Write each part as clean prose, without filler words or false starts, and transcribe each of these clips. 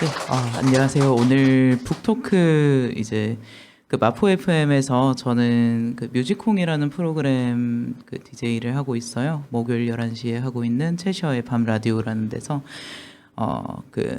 네, 안녕하세요. 오늘 북토크 이제 그 마포 FM에서 저는 그 뮤직콩이라는 프로그램 그 DJ를 하고 있어요. 목요일 11시에 하고 있는 채셔의 밤 라디오라는 데서 그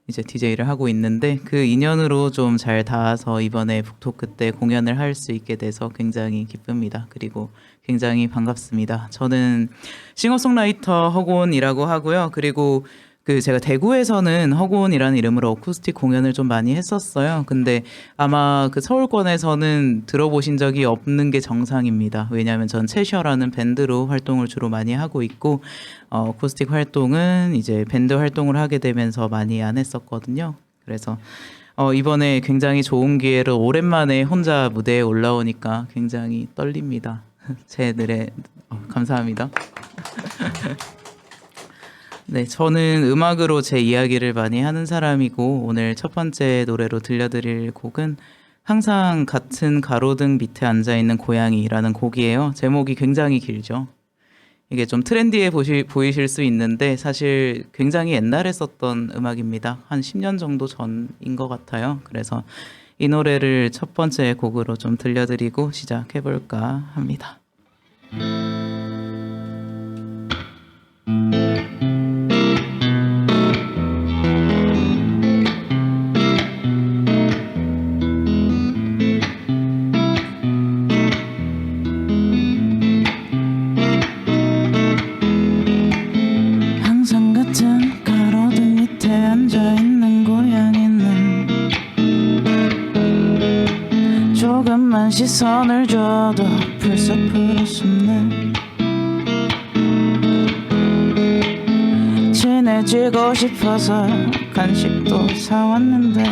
이제 DJ를 하고 있는데 그 인연으로 좀 잘 닿아서 이번에 북토크 때 공연을 할 수 있게 돼서 굉장히 기쁩니다. 그리고 굉장히 반갑습니다. 저는 싱어송라이터 허곤이라고 하고요. 그리고 그 제가 대구에서는 허곤이라는 이름으로 어쿠스틱 공연을 좀 많이 했었어요. 근데 아마 그 서울권에서는 들어보신 적이 없는 게 정상입니다. 왜냐하면 전 채셔라는 밴드로 활동을 주로 많이 하고 있고 어쿠스틱 활동은 이제 밴드 활동을 하게 되면서 많이 안 했었거든요. 그래서 이번에 굉장히 좋은 기회로 오랜만에 혼자 무대에 올라오니까 굉장히 떨립니다. 제 노래 감사합니다. 네, 저는 음악으로 제 이야기를 많이 하는 사람이고 오늘 첫 번째 노래로 들려드릴 곡은 항상 같은 가로등 밑에 앉아있는 고양이라는 곡이에요. 제목이 굉장히 길죠. 이게 좀 트렌디해 보이실 수 있는데 사실 굉장히 옛날에 썼던 음악입니다. 한 10년 정도 전인 것 같아요. 그래서 이 노래를 첫 번째 곡으로 좀 들려드리고 시작해볼까 합니다. 항상 같은 가로등 밑에 앉아있는 고양이는 조금만 시선을 줘도 벌써 풀었었네. 친해지고 싶어서 간식도 사왔는데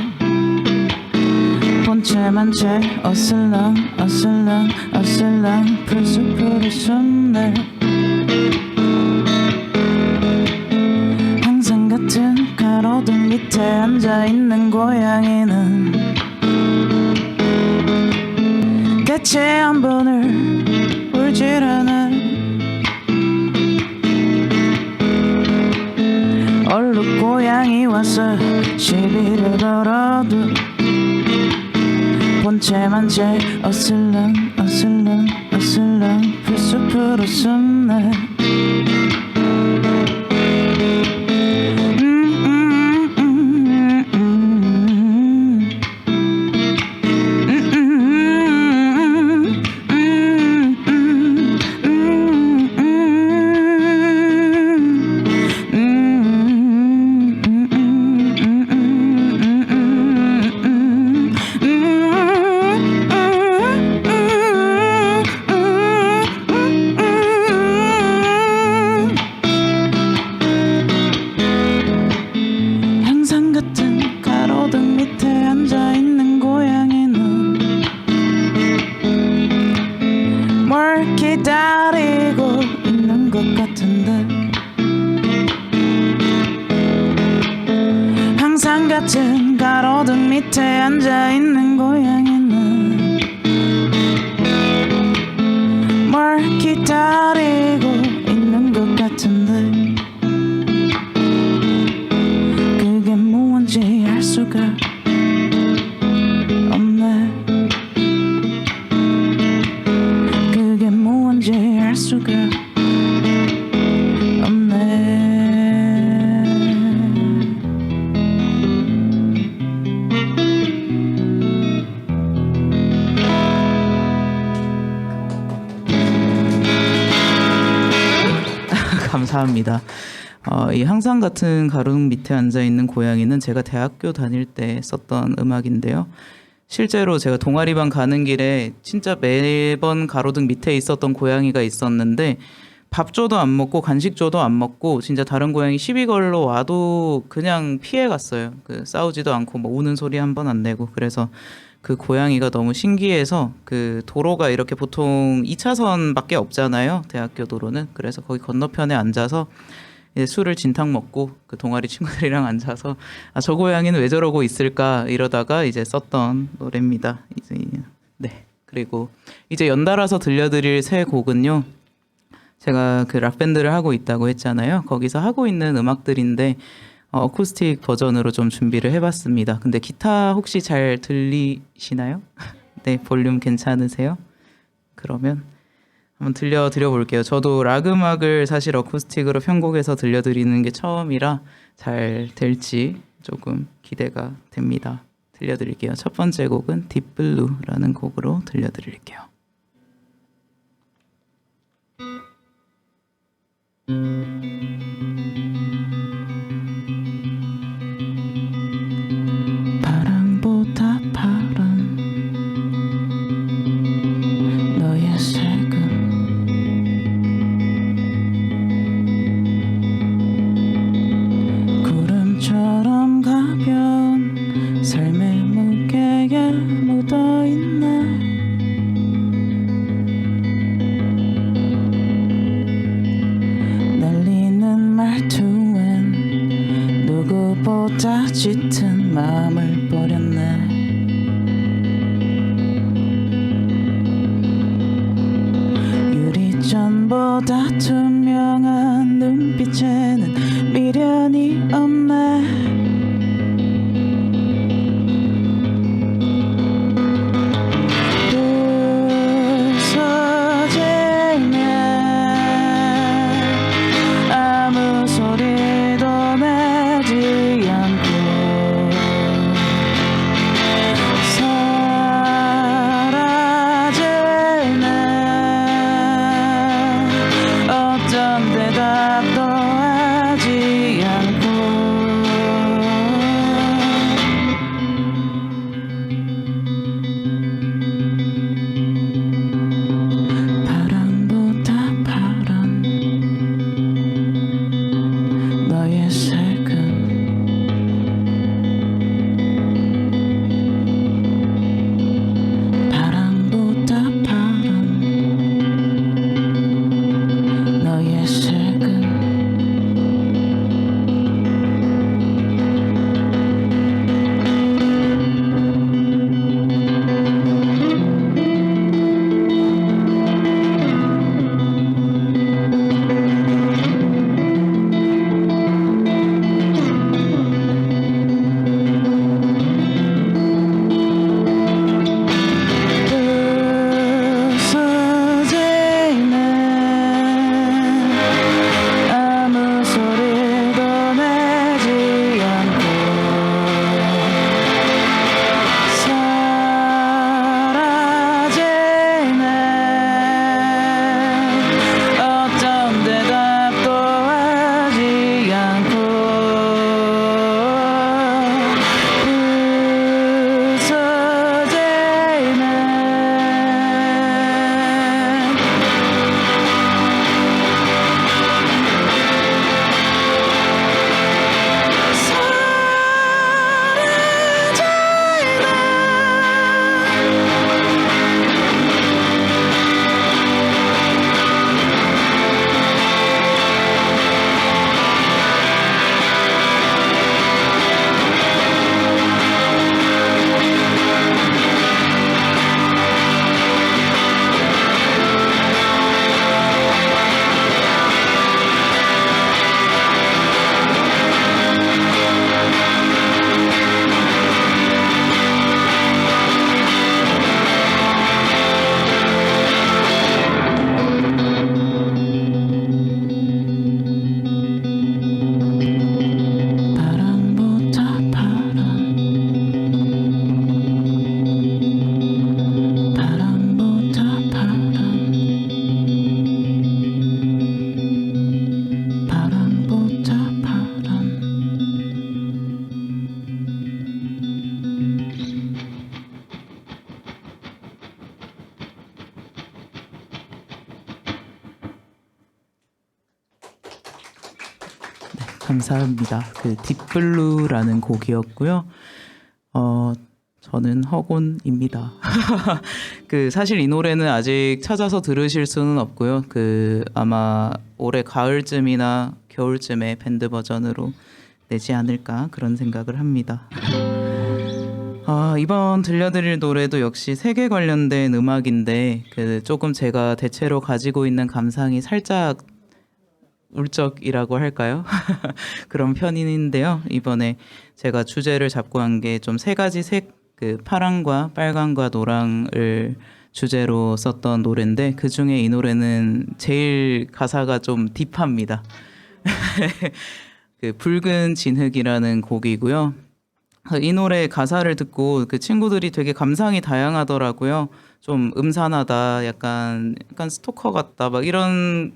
본체만 채 어슬렁 어슬렁 어슬렁 벌써 풀었었네. 항상 같은 가로등 밑에 앉아있는 고양이는 대체 한 번을 울질 않아. 얼룩 고양이 와서 시비를 걸어도 본체만 채 어슬렁 어슬렁 어슬렁 벌써 풀었었네. 항상 같은 가로등 밑에 앉아있는 고양이는 뭘 기다리고 있는 것 같은데 항상 같은 가로등 밑에 앉아있는 고양이는 뭘 기다리고 있는 것 같은데 그게 뭔지 알 수가 없네. 그게 뭔지 알 수가 없네. 감사합니다. 이 항상 같은 가로등 밑에 앉아있는 고양이는 제가 대학교 다닐 때 썼던 음악인데요. 실제로 제가 동아리반 가는 길에 진짜 매번 가로등 밑에 있었던 고양이가 있었는데 밥 줘도 안 먹고 간식 줘도 안 먹고 진짜 다른 고양이 시비 걸러 와도 그냥 피해 갔어요. 싸우지도 않고 뭐 우는 소리 한 번 안 내고. 그래서 그 고양이가 너무 신기해서 그 도로가 이렇게 보통 2차선밖에 없잖아요. 대학교 도로는. 그래서 거기 건너편에 앉아서 이제 술을 진탕 먹고 그 동아리 친구들이랑 앉아서 저 고양이는 왜 저러고 있을까 이러다가 이제 썼던 노래입니다. 네. 그리고 이제 연달아서 들려드릴 새 곡은요. 제가 그 락밴드를 하고 있다고 했잖아요. 거기서 하고 있는 음악들인데 어쿠스틱 버전으로 좀 준비를 해봤습니다. 근데 기타 혹시 잘 들리시나요? 네, 볼륨 괜찮으세요? 그러면 한번 들려드려 볼게요. 저도 락 음악을 사실 어쿠스틱으로 편곡해서 들려드리는 게 처음이라 잘 될지 조금 기대가 됩니다. 들려드릴게요. 첫 번째 곡은 딥블루라는 곡으로 들려드릴게요. 바람보다 파란 너의 색은 구름처럼 가벼운 삶의 무게에 묻어있네. 날리는 말투엔 누구보다 짙은 마음을 버렸네. 유리잔보다 투명한 눈빛에는 미련이 없네. 아무 소리도 내지 않고 사라지네. 어떤 대답도 하지 않고 바람보다 파란 너의 색은 바람보다 파란 너의 색은 부서지네. 아무 소리도 내지 않고 사라지네. 어떤 대답도 하지 않고 부서지네. 바람보다 파란 바람보다 파란 바람보다 파란 감사합니다. 그 딥블루라는 곡이었고요. 저는 허곤입니다. 그 사실 이 노래는 아직 찾아서 들으실 수는 없고요. 그 아마 올해 가을쯤이나 겨울쯤에 밴드 버전으로 내지 않을까 그런 생각을 합니다. 이번 들려드릴 노래도 역시 세계 관련된 음악인데 그 조금 제가 대체로 가지고 있는 감상이 살짝 울적이라고 할까요? 그런 편인데요. 이번에 제가 주제를 잡고 한 게 좀 세 가지 색, 그 파랑과 빨강과 노랑을 주제로 썼던 노래인데 그 중에 이 노래는 제일 가사가 좀 딥합니다. 그 붉은 진흙이라는 곡이고요. 이 노래 가사를 듣고 그 친구들이 되게 감상이 다양하더라고요. 좀 음산하다, 약간 스토커 같다, 막 이런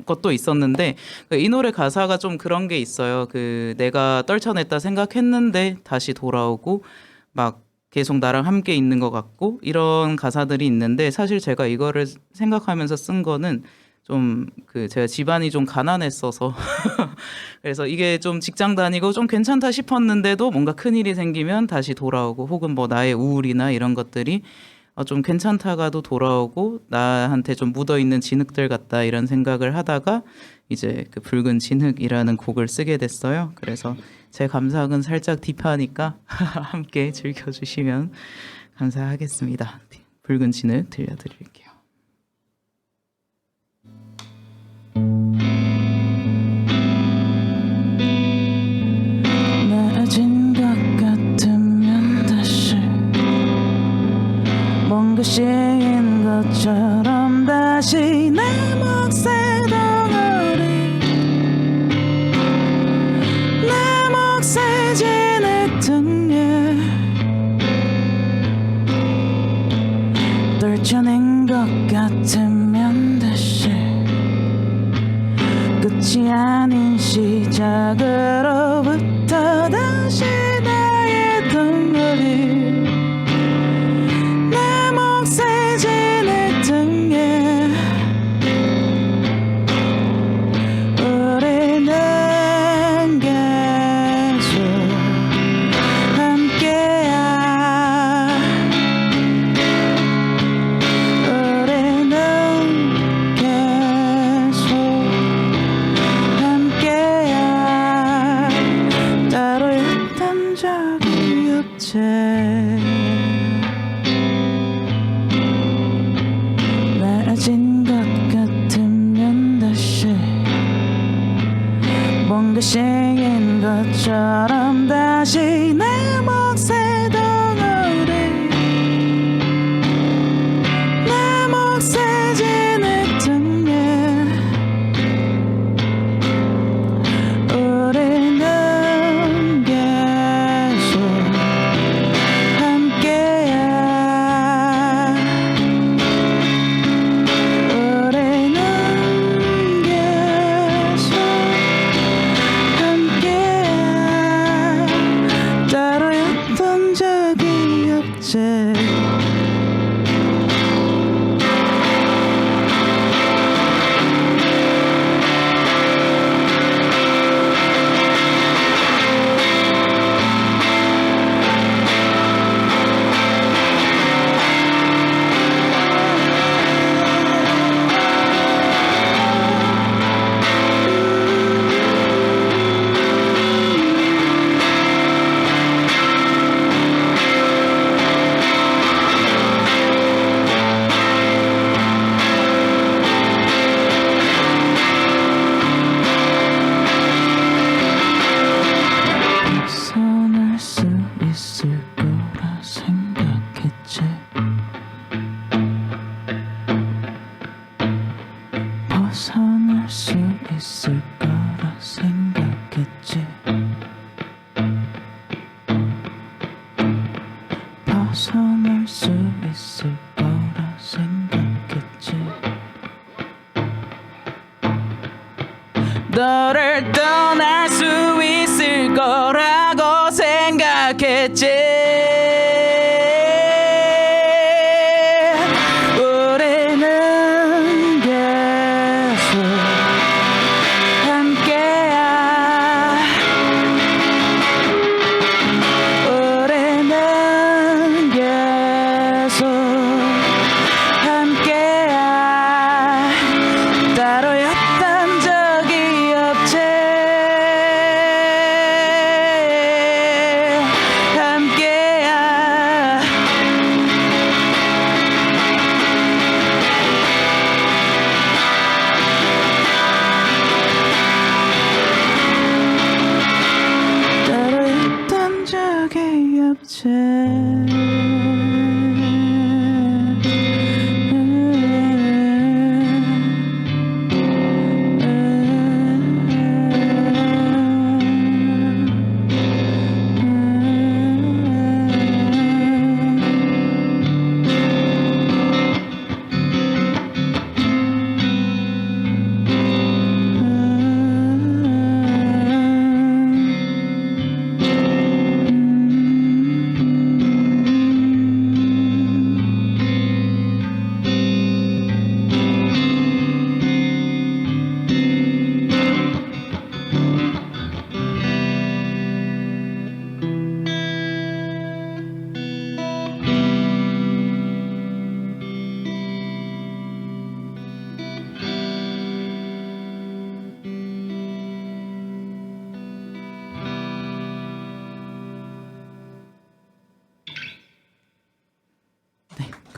것도 있었는데 이 노래 가사가 좀 그런 게 있어요. 그 내가 떨쳐냈다 생각했는데 다시 돌아오고 막 계속 나랑 함께 있는 것 같고 이런 가사들이 있는데 사실 제가 이거를 생각하면서 쓴 거는 좀 그 제가 집안이 좀 가난했어서 그래서 이게 좀 직장 다니고 좀 괜찮다 싶었는데도 뭔가 큰일이 생기면 다시 돌아오고 혹은 뭐 나의 우울이나 이런 것들이 좀 괜찮다가도 돌아오고 나한테 좀 묻어있는 진흙들 같다 이런 생각을 하다가 이제 그 붉은 진흙이라는 곡을 쓰게 됐어요. 그래서 제 감상은 살짝 딥하니까 함께 즐겨주시면 감사하겠습니다. 붉은 진흙 들려드릴게요. 낮은 것 같으면 다시 뭔가 씌인 것처럼 다시 내 몫의 덩어리 내 몫의 진흙 등에 떨쳐낸 것 같으면 다시 끝이 아닌 시작으로부터 다시 나의 덩어리 내 몫의 진흙 등에 우리는 계속 함께야 우리는 계속 함께야 따로였던 적이 없지 낮은 것 같으면 다시 뭔가 씌인 것처럼 다시 내 몫의 덩어리 내 몫의 진흙 등에 우리는 계속 함께야 우리는 계속 함께야 따로였던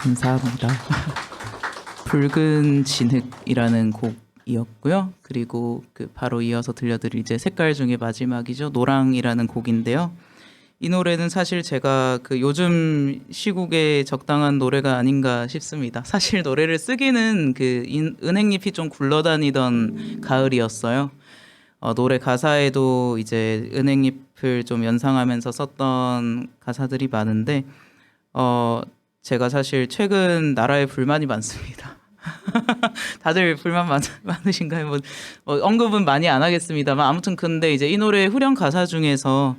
감사합니다. 붉은 진흙이라는 곡이었고요. 그리고 그 바로 이어서 들려드릴 이제 색깔 중에 마지막이죠. 노랑이라는 곡인데요. 이 노래는 사실 제가 그 요즘 시국에 적당한 노래가 아닌가 싶습니다. 사실 노래를 쓰기는 그 은행잎이 좀 굴러다니던 가을이었어요. 노래 가사에도 이제 은행잎을 좀 연상하면서 썼던 가사들이 많은데 제가 사실 최근 나라에 불만이 많습니다. 다들 불만 많으신가요? 뭐, 언급은 많이 안 하겠습니다만 아무튼 근데 이제 이 노래 후렴 가사 중에서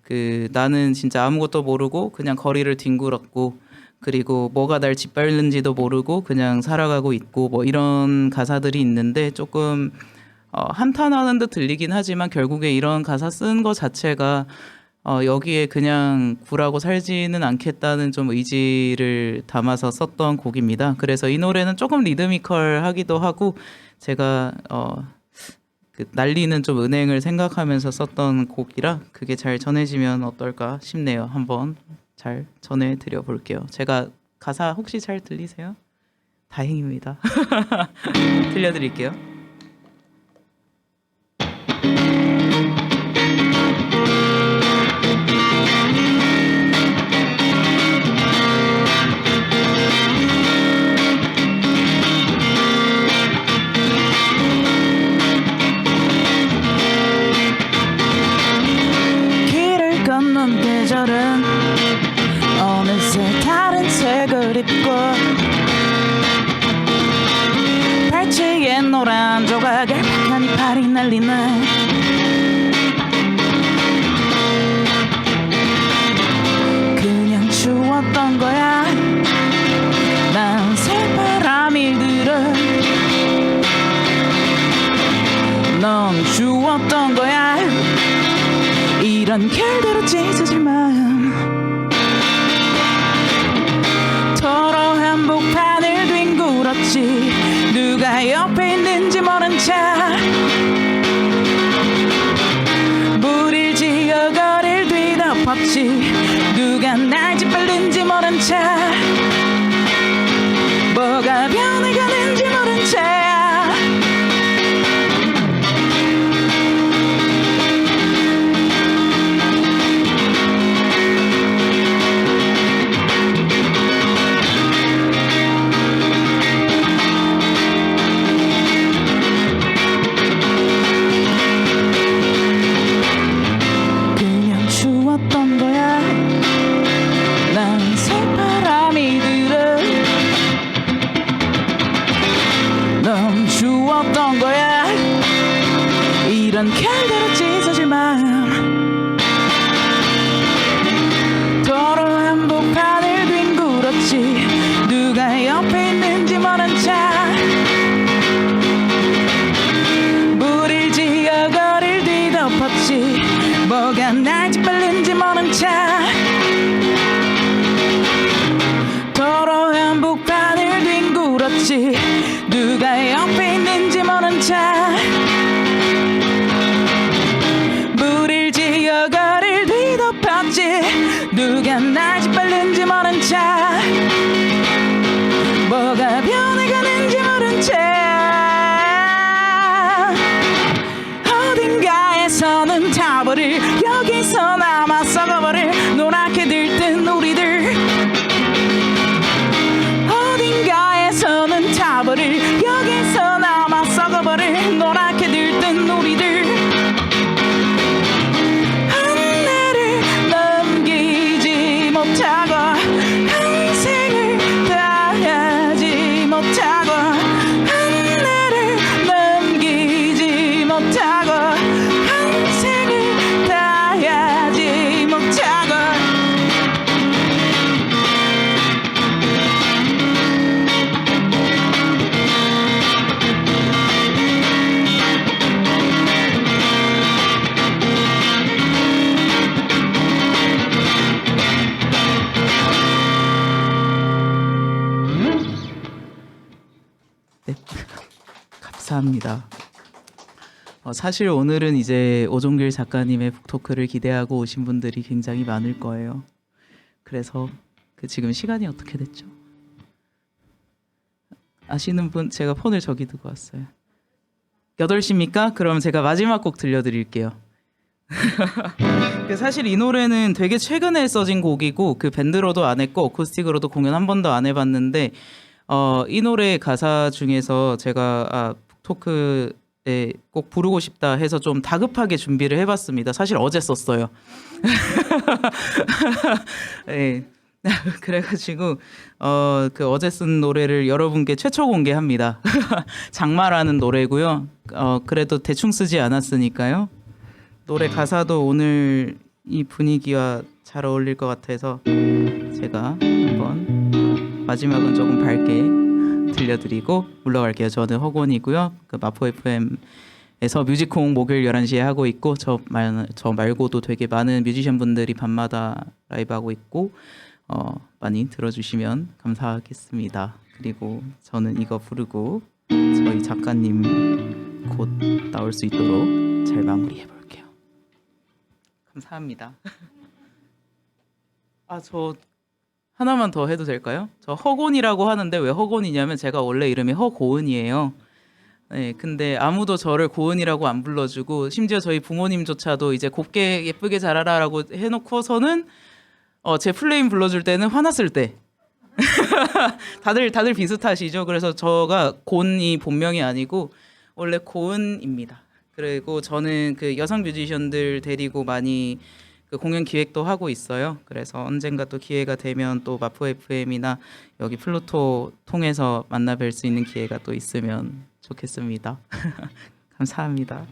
그 나는 진짜 아무것도 모르고 그냥 거리를 뒹굴었고 그리고 뭐가 날 짓밟는지도 모르고 그냥 살아가고 있고 뭐 이런 가사들이 있는데 조금 한탄하는 듯 들리긴 하지만 결국에 이런 가사 쓴 거 자체가 여기에 그냥 굴하고 살지는 않겠다는 좀 의지를 담아서 썼던 곡입니다. 그래서 이 노래는 조금 리드미컬하기도 하고 제가 그 날리는 좀 은행을 생각하면서 썼던 곡이라 그게 잘 전해지면 어떨까 싶네요. 한번 잘 전해드려 볼게요. 제가 가사 혹시 잘 들리세요? 다행입니다. 들려드릴게요. 길을 걷는 계절은 어느새 다른 색을 입고 발치에 노란 조각에 박한 이파리 날리네. 그냥 추웠던 거야. 난 새바람이 들어. 넌 추웠던 거야. 이런 결대로 찢어질 마음. 도로 한복판을 뒹굴었지. 누가 옆에 있는지 모른 차. 물을 지어 거리를 뒤덮었지. 누가 날 짓밟는지 모른 차. 뭐가 변해가는지 모른 차야. 그냥 추웠던 거야. 난 새바람이 들어. 넌 추웠던 거야. 이런 결대로 찢어질 마음. 도로 한복판을 뒹굴었지. 누가 옆에 있는지 모른 차. 물을 지어 거리를 뒤덮었지. 뭐가 날 짓밟는지 모른 차. 도로 한복판을 뒹굴었지. 누가 옆에 있는지 모른 차. 물을 지어 거리를 뒤덮었지. 누가 날 짓밟는지 모른 차. 뭐가 변해가는지 모른 차. 어딘가에서는 타버릴. 여기서 남아 썩어버릴. 노랗게 들뜬 우리들. 어딘가에서는 타버릴. 여기서 남아 썩어버릴. 노랗게 들뜬 우리들. 하늘을 넘기지 못하고 한 생을 다하지 못하고 하늘을 넘기지 못하고 한 생을 다하지 못하고. 네, 감사합니다. 사실 오늘은 이제 오종길 작가님의 북토크를 기대하고 오신 분들이 굉장히 많을 거예요. 그래서 그 지금 시간이 어떻게 됐죠? 아시는 분? 제가 폰을 저기 두고 왔어요. 8시입니까? 그럼 제가 마지막 곡 들려드릴게요. 사실 이 노래는 되게 최근에 써진 곡이고 그 밴드로도 안 했고 어쿠스틱으로도 공연 한 번도 안 해봤는데 이 노래 가사 중에서 제가 북토크에 꼭 부르고 싶다 해서 좀 다급하게 준비를 해봤습니다. 사실 어제 썼어요. 네. 그래가지고 그 어제 쓴 노래를 여러분께 최초 공개합니다. 장마라는 노래고요. 그래도 대충 쓰지 않았으니까요. 노래 가사도 오늘 이 분위기와 잘 어울릴 것 같아서 제가 한번 마지막은 조금 밝게 들려드리고 물러갈게요. 저는 허곤이고요. 그 마포 FM에서 뮤직콩 목요일 11시에 하고 있고 저 말고도 되게 많은 뮤지션 분들이 밤마다 라이브 하고 있고 많이 들어주시면 감사하겠습니다. 그리고 저는 이거 부르고 저희 작가님 곧 나올 수 있도록 잘 마무리해 볼게요. 감사합니다. 저 하나만 더 해도 될까요? 저 허곤이라고 하는데 왜 허곤이냐면 제가 원래 이름이 허고은이에요. 네, 근데 아무도 저를 고은이라고 안 불러주고 심지어 저희 부모님조차도 이제 곱게 예쁘게 자라라라고 해놓고서는 제 플레임 불러줄 때는 화났을 때 다들 비슷하시죠? 그래서 저가 곤이 본명이 아니고 원래 고은입니다. 그리고 저는 그 여성 뮤지션들 데리고 많이 그 공연 기획도 하고 있어요. 그래서 언젠가 또 기회가 되면 또 마포 FM이나 여기 플루토 통해서 만나 뵐 수 있는 기회가 또 있으면 좋겠습니다. 감사합니다.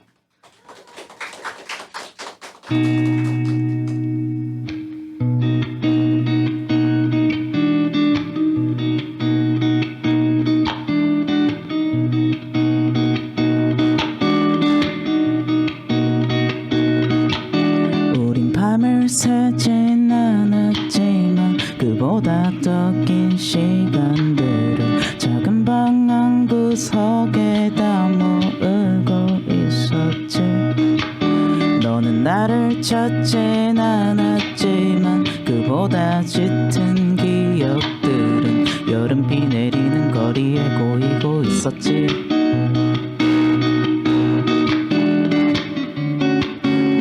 새진 않았지만 그보다 더 긴 시간들을 작은 방 한 구석에 다 모으고 있었지. 너는 나를 찾진 않았지만 그보다 짙은 기억들은 여름 비 내리는 거리에 고이고 있었지.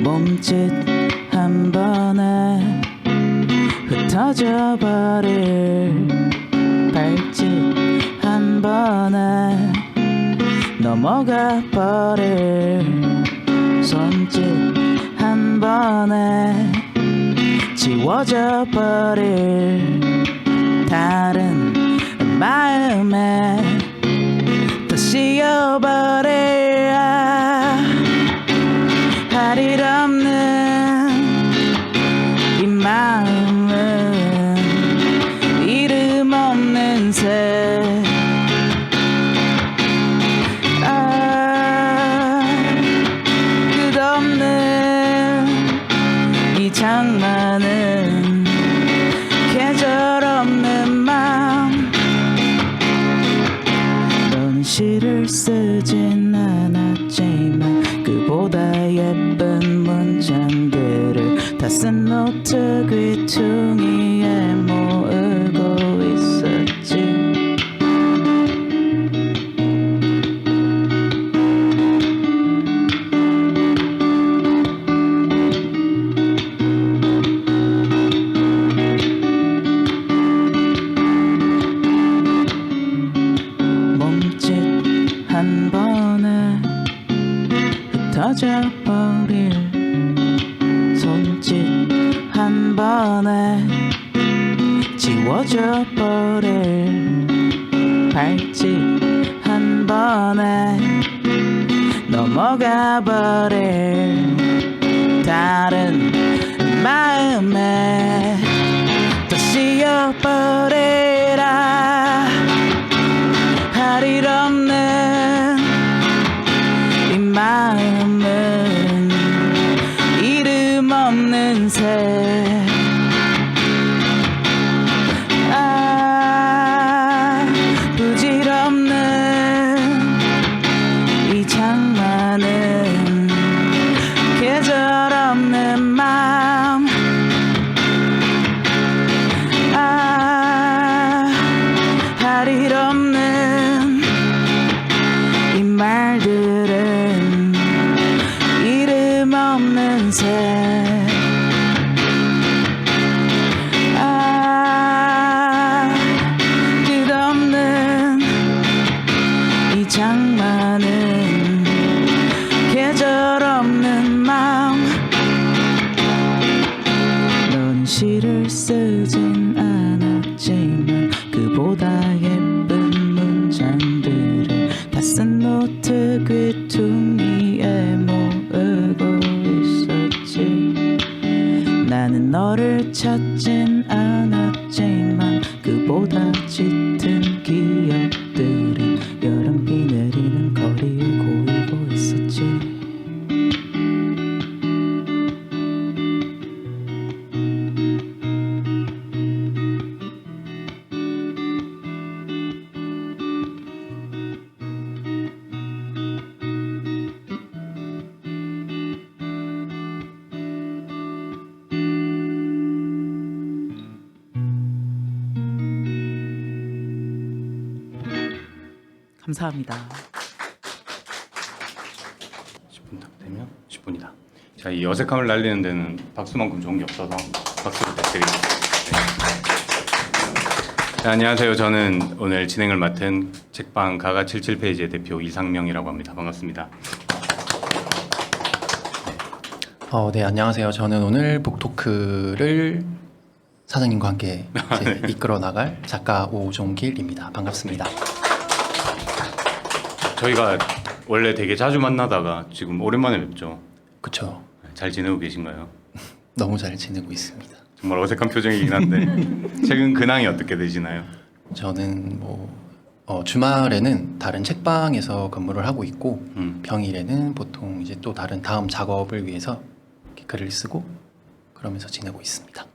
몸짓 한 번에 흩어져 버릴 발짓 한 번에 넘어가 버릴 손짓 한 번에 지워져 버릴 다른 마음에 더 씌어버려야 할 일 없는 이 마음은 이름 없는 새 끝없는 이 장마는 계절 없는 맘. 넌 시를 쓰진 않았지만 그보다 예쁜 문장들을 다 쓴 노트 귀퉁이에 모으고 있었지. 몸짓 한 번에 흩어져 버릴 손짓 한 번에 지워져 버릴 발짓 한 번에 넘어가 버릴 다른 마음에 더 씌어버리라 할 일 없는 이 마음은 이름 없는 새 부질없는 이 장마는 계절 없는 맘 끝없는 새 끝없는 이 장마는 계절 없는 마음 넌 시를 쓰진 않았지만 그보다 예쁜 문장들을 다 쓴 노트 귀퉁이에 모으고 있었지 나는 너를 찾진 않았지만 그보다 짙은 기억들은 여름비 내리는 거리에 고이고 있었지 감사합니다. 10분 딱 되면 10분이다. 자, 이 어색함을 날리는 데는 박수만큼 좋은 게 없어서 박수 부탁드립니다. 네. 자, 안녕하세요. 저는 오늘 진행을 맡은 책방 가가 77페이지의 대표 이상명이라고 합니다. 반갑습니다. 네, 안녕하세요. 저는 오늘 북토크를 사장님과 함께 이제 이끌어 나갈 작가 오종길입니다. 반갑습니다. 저희가 원래 되게 자주 만나다가 지금 오랜만에 뵙죠. 그쵸. 잘 지내고 계신가요? 너무 잘 지내고 있습니다. 정말 어색한 표정이긴 한데 최근 근황이 어떻게 되시나요? 저는 주말에는 다른 책방에서 근무를 하고 있고 평일에는 보통 이제 또 다른 다음 작업을 위해서 이렇게 글을 쓰고 그러면서 지내고 있습니다.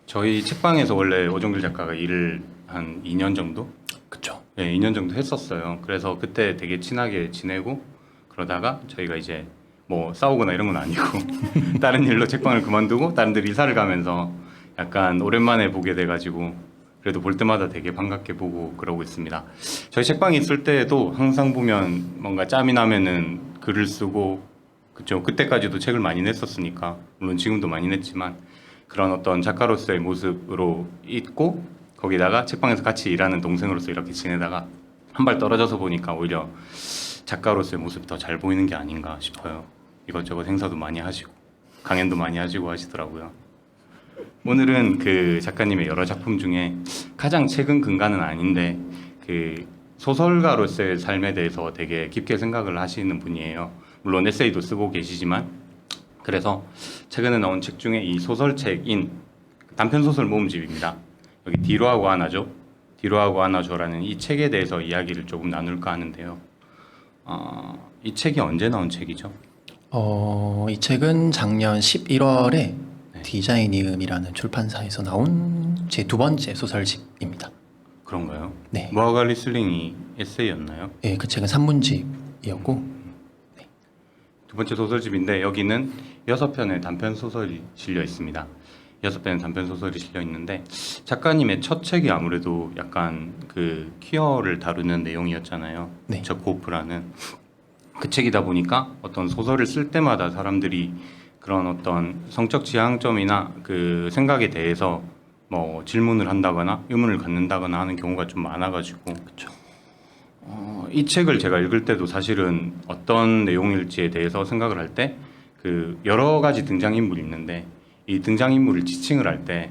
저희 책방에서 원래 오종길 작가가 일을 한 2년 정도? 그쵸. 네, 2년 정도 했었어요. 그래서 그때 되게 친하게 지내고 그러다가 저희가 이제 뭐 싸우거나 이런 건 아니고 다른 일로 책방을 그만두고 다른 데 이사를 가면서 약간 오랜만에 보게 돼가지고 그래도 볼 때마다 되게 반갑게 보고 그러고 있습니다. 저희 책방에 있을 때도 항상 보면 뭔가 짬이 나면은 글을 쓰고 그쵸. 그때까지도 책을 많이 냈었으니까 물론 지금도 많이 냈지만 그런 어떤 작가로서의 모습으로 있고 거기다가 책방에서 같이 일하는 동생으로서 이렇게 지내다가 한 발 떨어져서 보니까 오히려 작가로서의 모습이 더 잘 보이는 게 아닌가 싶어요. 이것저것 행사도 많이 하시고 강연도 많이 하시고 하시더라고요. 오늘은 그 작가님의 여러 작품 중에 가장 최근 근간은 아닌데 그 소설가로서의 삶에 대해서 되게 깊게 생각을 하시는 분이에요. 물론 에세이도 쓰고 계시지만 그래서 최근에 나온 책 중에 이 소설책인 단편소설 모음집입니다. 여기 뒤로하고 안아줘, 뒤로하고 안아줘라는 이 책에 대해서 이야기를 조금 나눌까 하는데요. 이 책이 언제 나온 책이죠? 이 책은 작년 11월에 디자이니음이라는 출판사에서 나온 제 두 번째 소설집입니다. 그런가요? 네. 무화과 리슬링이 에세이였나요? 예, 그 책은 산문집이었고 두 번째 소설집인데 여기는 6편의 단편 소설이 실려 있습니다. 6편의 단편 소설이 실려 있는데 작가님의 첫 책이 아무래도 약간 그 퀴어를 다루는 내용이었잖아요. 네. 저코프라는 그 책이다 보니까 어떤 소설을 쓸 때마다 사람들이 그런 어떤 성적 지향점이나 그 생각에 대해서 뭐 질문을 한다거나 의문을 갖는다거나 하는 경우가 좀 많아가지고 그쵸. 이 책을 제가 읽을 때도 사실은 어떤 내용일지에 대해서 생각을 할 때 그 여러 가지 등장인물이 있는데 이 등장인물을 지칭을 할 때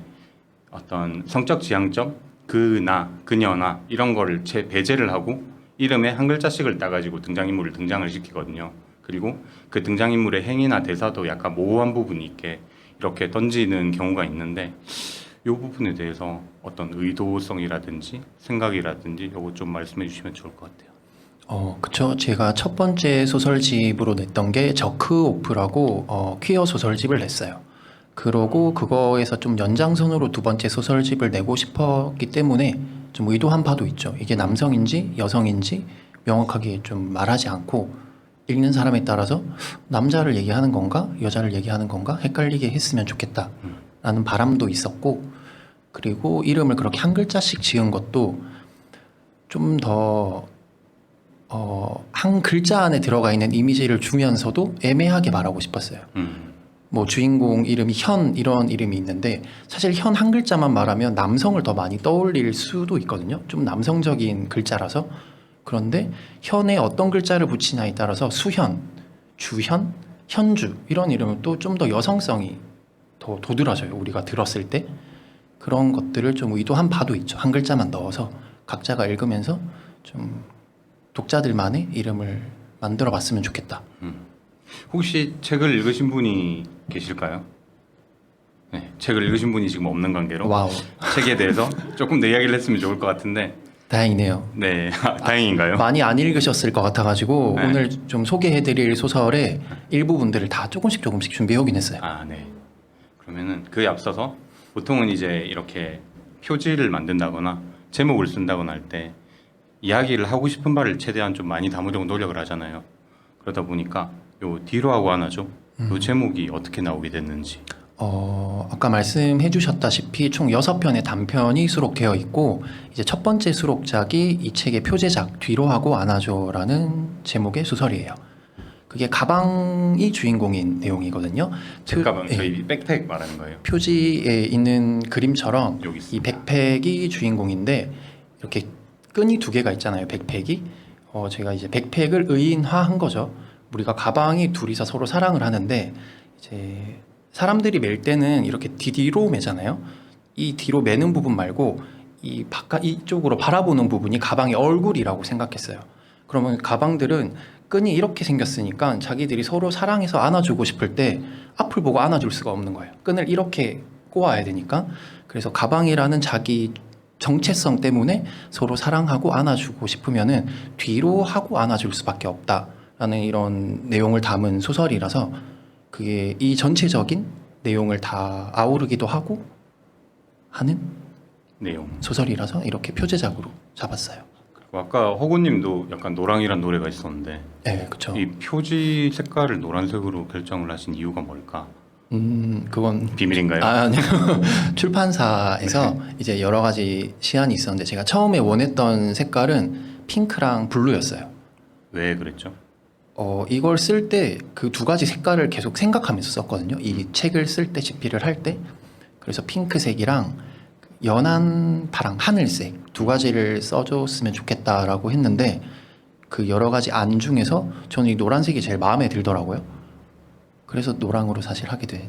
어떤 성적 지향점, 그나, 그녀나 이런 거를 배제를 하고 이름에 한 글자씩을 따가지고 등장인물을 등장을 시키거든요. 그리고 그 등장인물의 행위나 대사도 약간 모호한 부분이 있게 이렇게 던지는 경우가 있는데 이 부분에 대해서 어떤 의도성이라든지 생각이라든지 이거 좀 말씀해 주시면 좋을 것 같아요. 그쵸. 제가 첫 번째 소설집으로 냈던 게 저크오프라고 퀴어 소설집을 냈어요. 그러고 그거에서 좀 연장선으로 두 번째 소설집을 내고 싶었기 때문에 좀 의도한 바도 있죠. 이게 남성인지 여성인지 명확하게 좀 말하지 않고 읽는 사람에 따라서 남자를 얘기하는 건가 여자를 얘기하는 건가 헷갈리게 했으면 좋겠다 라는 바람도 있었고 그리고 이름을 그렇게 한 글자씩 지은 것도 좀 더 한 글자 안에 들어가 있는 이미지를 주면서도 애매하게 말하고 싶었어요. 뭐 주인공 이름이 현 이런 이름이 있는데 사실 현 한 글자만 말하면 남성을 더 많이 떠올릴 수도 있거든요. 좀 남성적인 글자라서. 그런데 현에 어떤 글자를 붙이냐에 따라서 수현, 주현, 현주 이런 이름은 또 좀 더 여성성이 더 도드라져요. 우리가 들었을 때 그런 것들을 좀 의도한 바도 있죠. 한 글자만 넣어서 각자가 읽으면서 좀 독자들만의 이름을 만들어 봤으면 좋겠다. 혹시 책을 읽으신 분이 계실까요? 네, 책을 읽으신 분이 지금 없는 관계로 와우, 책에 대해서 조금 더 이야기를 했으면 좋을 것 같은데 다행이네요. 네, 다행인가요? 많이 안 읽으셨을 것 같아가지고 네. 오늘 좀 소개해드릴 소설의 일부분들을 다 조금씩 준비해오긴 했어요. 아, 네. 그러면은 그에 앞서서 보통은 이제 이렇게 표지를 만든다거나 제목을 쓴다거나 할 때 이야기를 하고 싶은 바를 최대한 좀 많이 담으려고 노력을 하잖아요. 그러다 보니까 요 뒤로 하고 안 하죠. 요 제목이 어떻게 나오게 됐는지. 아까 말씀해 주셨다시피 총 6편의 단편이 수록되어 있고 이제 첫 번째 수록작이 이 책의 표제작 뒤로 하고 안아줘라는 제목의 소설이에요. 그게 가방이 주인공인 내용이거든요. 책가방, 예, 저희 백팩 말하는 거예요. 표지에 있는 그림처럼 여기 이 있습니다. 백팩이 주인공인데 이렇게 끈이 2개가 있잖아요. 백팩이. 제가 이제 백팩을 의인화한 거죠. 우리가 가방이 둘이서 서로 사랑을 하는데 이제 사람들이 멜 때는 이렇게 뒤로 매잖아요. 이 뒤로 매는 부분 말고 이 바깥 이쪽으로 바라보는 부분이 가방의 얼굴이라고 생각했어요. 그러면 가방들은 끈이 이렇게 생겼으니까 자기들이 서로 사랑해서 안아주고 싶을 때 앞을 보고 안아줄 수가 없는 거예요. 끈을 이렇게 꼬아야 되니까. 그래서 가방이라는 자기 정체성 때문에 서로 사랑하고 안아주고 싶으면은 뒤로 하고 안아줄 수밖에 없다라는 이런 내용을 담은 소설이라서 그게 이 전체적인 내용을 다 아우르기도 하고 하는 내용. 소설이라서 이렇게 표제작으로 잡았어요. 그리고 아까 허구님도 약간 노랑이란 노래가 있었는데 네, 그렇죠. 이 표지 색깔을 노란색으로 결정을 하신 이유가 뭘까? 그건 비밀인가요? 아니요. 출판사에서 이제 여러 가지 시안이 있었는데 제가 처음에 원했던 색깔은 핑크랑 블루였어요. 왜 그랬죠? 이걸 쓸 때 그 2가지 색깔을 계속 생각하면서 썼거든요. 이 책을 쓸 때 집필을 할 때. 그래서 핑크색이랑 연한 파랑, 하늘색 2가지를 써줬으면 좋겠다라고 했는데 그 여러 가지 안 중에서 저는 이 노란색이 제일 마음에 들더라고요. 그래서 노랑으로 사실 하게 된.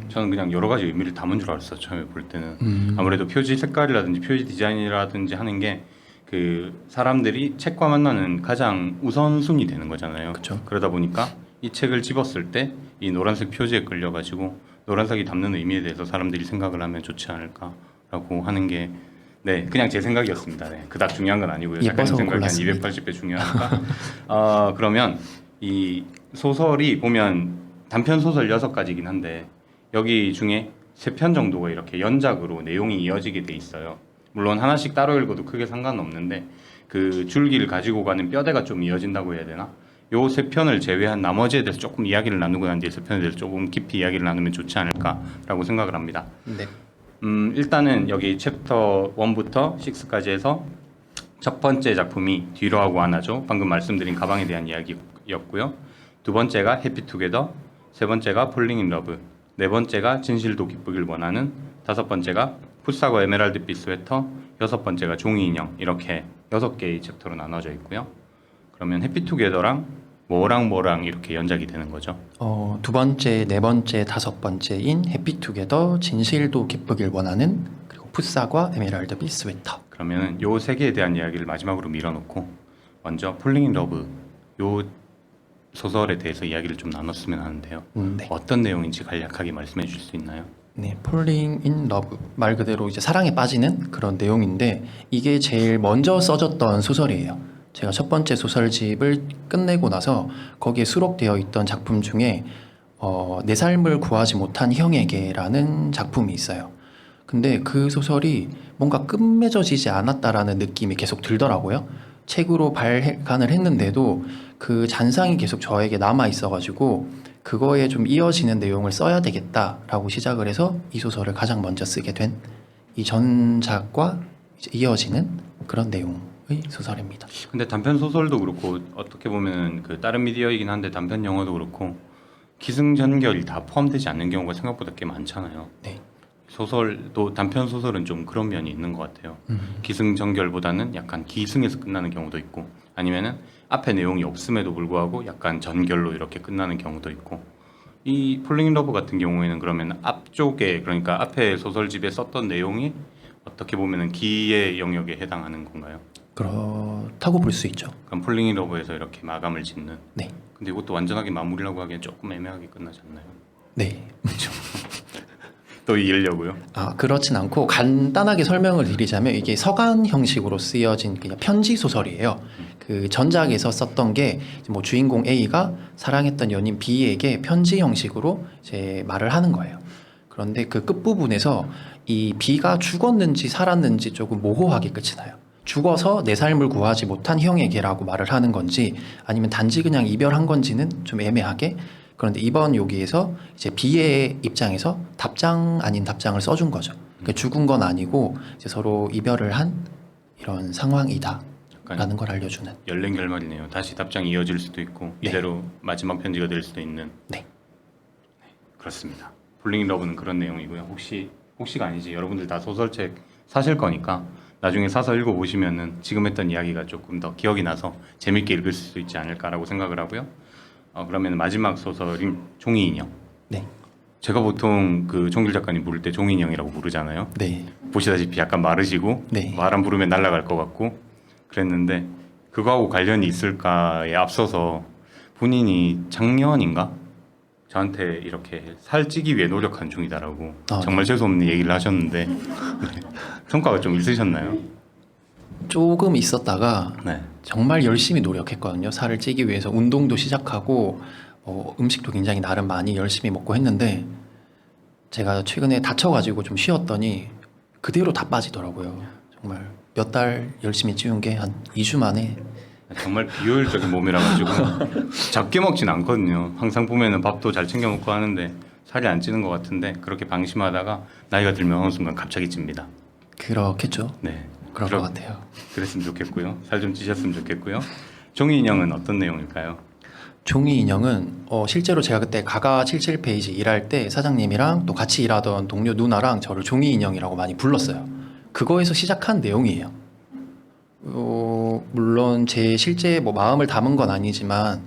저는 그냥 여러 가지 의미를 담은 줄 알았어요. 처음에 볼 때는 아무래도 표지 색깔이라든지 표지 디자인이라든지 하는 게 그 사람들이 책과 만나는 가장 우선순위 되는 거잖아요. 그쵸. 그러다 보니까 이 책을 집었을 때 이 노란색 표지에 끌려가지고 노란색이 담는 의미에 대해서 사람들이 생각을 하면 좋지 않을까라고 하는 게 네, 그냥 제 생각이었습니다. 네, 그닥 중요한 건 아니고요. 작가님 예뻐서 생각이 한 골랐습니다. 280배 중요하니까. 그러면 이 소설이 보면 단편 소설 6가지긴 한데 여기 중에 3편 정도가 이렇게 연작으로 내용이 이어지게 돼 있어요. 물론 하나씩 따로 읽어도 크게 상관없는데 그 줄기를 가지고 가는 뼈대가 좀 이어진다고 해야 되나? 요 3편을 제외한 나머지에 대해서 조금 이야기를 나누고 난 뒤에 3편에 대해서 조금 깊이 이야기를 나누면 좋지 않을까라고 생각을 합니다. 네. 일단은 여기 챕터 1부터 6까지 해서 첫 번째 작품이 뒤로 하고 안아줘. 방금 말씀드린 가방에 대한 이야기였고요. 2번째가 해피투게더, 3번째가 폴링 인 러브, 4번째가 진실도 기쁘길 원하는, 5번째가 풋사과 에메랄드빛 스웨터, 6번째가 종이 인형. 이렇게 6개의 챕터로 나눠져 있고요. 그러면 해피투게더랑 뭐랑 이렇게 연작이 되는 거죠. 2번째, 4번째, 5번째인 해피투게더, 진실도 기쁘길 원하는, 그리고 풋사과 에메랄드빛 스웨터. 그러면은 요 3개에 대한 이야기를 마지막으로 밀어놓고 먼저 폴링 인 러브 요 소설에 대해서 이야기를 좀 나눴으면 하는데요. 네. 어떤 내용인지 간략하게 말씀해 주실 수 있나요? 네, 폴링 인 러브 말 그대로 이제 사랑에 빠지는 그런 내용인데 이게 제일 먼저 써졌던 소설이에요. 제가 첫 번째 소설집을 끝내고 나서 거기에 수록되어 있던 작품 중에 내 삶을 구하지 못한 형에게라는 작품이 있어요. 근데 그 소설이 뭔가 끝맺어지지 않았다라는 느낌이 계속 들더라고요. 책으로 발간을 했는데도 그 잔상이 계속 저에게 남아 있어가지고 그거에 좀 이어지는 내용을 써야 되겠다라고 시작을 해서 이 소설을 가장 먼저 쓰게 된 이 전작과 이제 이어지는 그런 내용의 소설입니다. 근데 단편 소설도 그렇고 어떻게 보면 그 다른 미디어이긴 한데 단편 영화도 그렇고 기승전결이 다 포함되지 않는 경우가 생각보다 꽤 많잖아요. 네. 소설도 단편 소설은 좀 그런 면이 있는 것 같아요. 기승전결보다는 약간 기승에서 끝나는 경우도 있고 아니면은 앞에 내용이 없음에도 불구하고 약간 전결로 이렇게 끝나는 경우도 있고 이 폴링 인 러브 같은 경우에는 그러면 앞쪽에 그러니까 앞에 소설집에 썼던 내용이 어떻게 보면은 기의 영역에 해당하는 건가요? 그렇다고 볼 수 있죠. 그럼 폴링 인 러브에서 이렇게 마감을 짓는. 네. 근데 이것도 완전하게 마무리라고 하기엔 조금 애매하게 끝나지 않나요? 네. 또 이으려고요? 그렇진 않고 간단하게 설명을 드리자면 이게 서간 형식으로 쓰여진 그냥 편지 소설이에요. 그 전작에서 썼던 게 뭐 주인공 A가 사랑했던 연인 B에게 편지 형식으로 이제 말을 하는 거예요. 그런데 그 끝부분에서 이 B가 죽었는지 살았는지 조금 모호하게 끝이 나요. 죽어서 내 삶을 구하지 못한 형에게라고 말을 하는 건지 아니면 단지 그냥 이별한 건지는 좀 애매하게. 그런데 이번 여기에서 이제 B의 입장에서 답장 아닌 답장을 써준 거죠. 그러니까 죽은 건 아니고 이제 서로 이별을 한 이런 상황이다라는 약간 걸 알려주는. 열린 결말이네요. 다시 답장이 이어질 수도 있고 네. 이대로 마지막 편지가 될 수도 있는. 네. 그렇습니다. 폴링 인 러브는 그런 내용이고요. 혹시가 아니지 여러분들 다 소설책 사실 거니까 나중에 사서 읽어보시면은 지금 했던 이야기가 조금 더 기억이 나서 재밌게 읽을 수 있지 않을까라고 생각을 하고요. 그러면 마지막 소설인 종이 인형. 네. 제가 보통 그 종길 작가님 부를 때 종이 인형이라고 부르잖아요. 네. 보시다시피 약간 마르시고 네. 말 안 부르면 날아갈 것 같고 그랬는데 그거하고 관련이 있을까에 앞서서 본인이 작년인가 저한테 이렇게 살찌기 위해 노력한 중이다라고 정말 재수없는 얘기를 하셨는데 성과가 좀 있으셨나요? 조금 있었다가 네. 정말 열심히 노력했거든요. 살을 찌기 위해서 운동도 시작하고 음식도 굉장히 나름 많이 열심히 먹고 했는데 제가 최근에 다쳐가지고 좀 쉬었더니 그대로 다 빠지더라고요. 정말 몇 달 열심히 찌운 게 한 2주 만에. 정말 비효율적인 몸이라 가지고 작게 먹진 않거든요. 항상 보면은 밥도 잘 챙겨 먹고 하는데 살이 안 찌는 것 같은데 그렇게 방심하다가 나이가 들면 어느 순간 갑자기 찝니다. 그렇겠죠. 네. 그럴 것 같아요. 그랬으면 좋겠고요. 살 좀 찌셨으면 좋겠고요. 종이 인형은 어떤 내용일까요? 종이 인형은 실제로 제가 그때 가가 77페이지 일할 때 사장님이랑 또 같이 일하던 동료 누나랑 저를 종이 인형이라고 많이 불렀어요. 그거에서 시작한 내용이에요. 물론 제 실제 뭐 마음을 담은 건 아니지만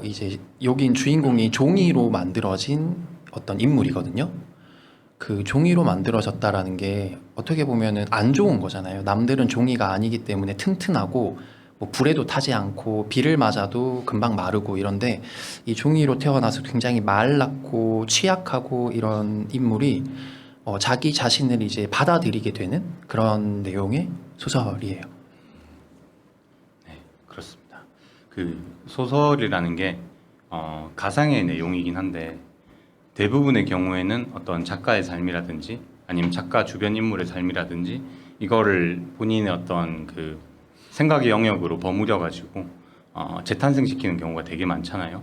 이제 여긴 주인공이 종이로 만들어진 어떤 인물이거든요. 그 종이로 만들어졌다라는 게 어떻게 보면은 안 좋은 거잖아요. 남들은 종이가 아니기 때문에 튼튼하고 뭐 불에도 타지 않고 비를 맞아도 금방 마르고 이런데 이 종이로 태어나서 굉장히 말랐고 취약하고 이런 인물이 자기 자신을 이제 받아들이게 되는 그런 내용의 소설이에요. 네, 그렇습니다. 그 소설이라는 게 가상의 내용이긴 한데 대부분의 경우에는 어떤 작가의 삶이라든지 아니면 작가 주변 인물의 삶이라든지 이거를 본인의 어떤 그 생각의 영역으로 버무려 가지고 재탄생시키는 경우가 되게 많잖아요.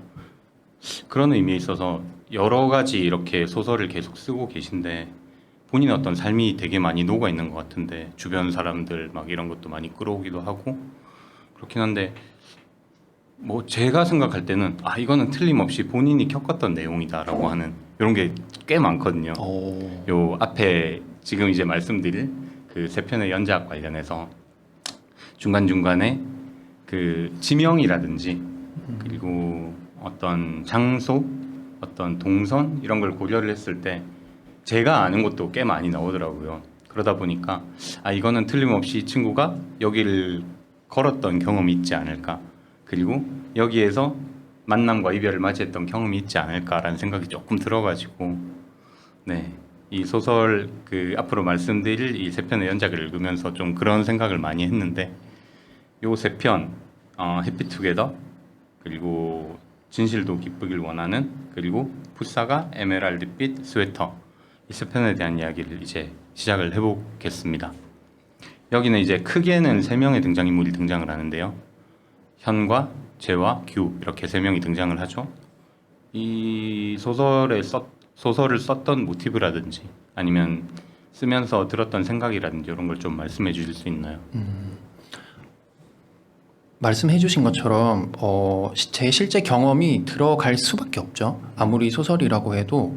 그런 의미에 있어서 여러 가지 이렇게 소설을 계속 쓰고 계신데 본인의 어떤 삶이 되게 많이 녹아 있는 것 같은데 주변 사람들 막 이런 것도 많이 끌어오기도 하고 그렇긴 한데 뭐 제가 생각할 때는 이거는 틀림없이 본인이 겪었던 내용이다라고 하는 이런 게 꽤 많거든요. 요 앞에 지금 이제 말씀드릴 그 세 편의 연작 관련해서 중간중간에 그 지명이라든지 그리고 어떤 장소, 어떤 동선 이런 걸 고려를 했을 때 제가 아는 것도 꽤 많이 나오더라고요. 그러다 보니까 이거는 틀림없이 이 친구가 여기를 걸었던 경험이 있지 않을까. 그리고 여기에서 만남과 이별을 맞이했던 경험이 있지 않을까라는 생각이 조금 들어가지고 네, 이 소설 그 앞으로 말씀드릴 이 세 편의 연작을 읽으면서 좀 그런 생각을 많이 했는데 요 세 편 해피투게더 그리고 진실도 기쁘길 원하는 그리고 풋사가 에메랄드빛 스웨터 이 세 편에 대한 이야기를 이제 시작을 해보겠습니다. 여기는 이제 크게는 세 명의 등장인물이 등장을 하는데요. 현과 재와 규 이렇게 세 명이 등장을 하죠. 이 소설을 썼던 모티브라든지 아니면 쓰면서 들었던 생각이라든지 이런 걸 좀 말씀해 주실 수 있나요? 말씀해주신 것처럼 제 실제 경험이 들어갈 수밖에 없죠. 아무리 소설이라고 해도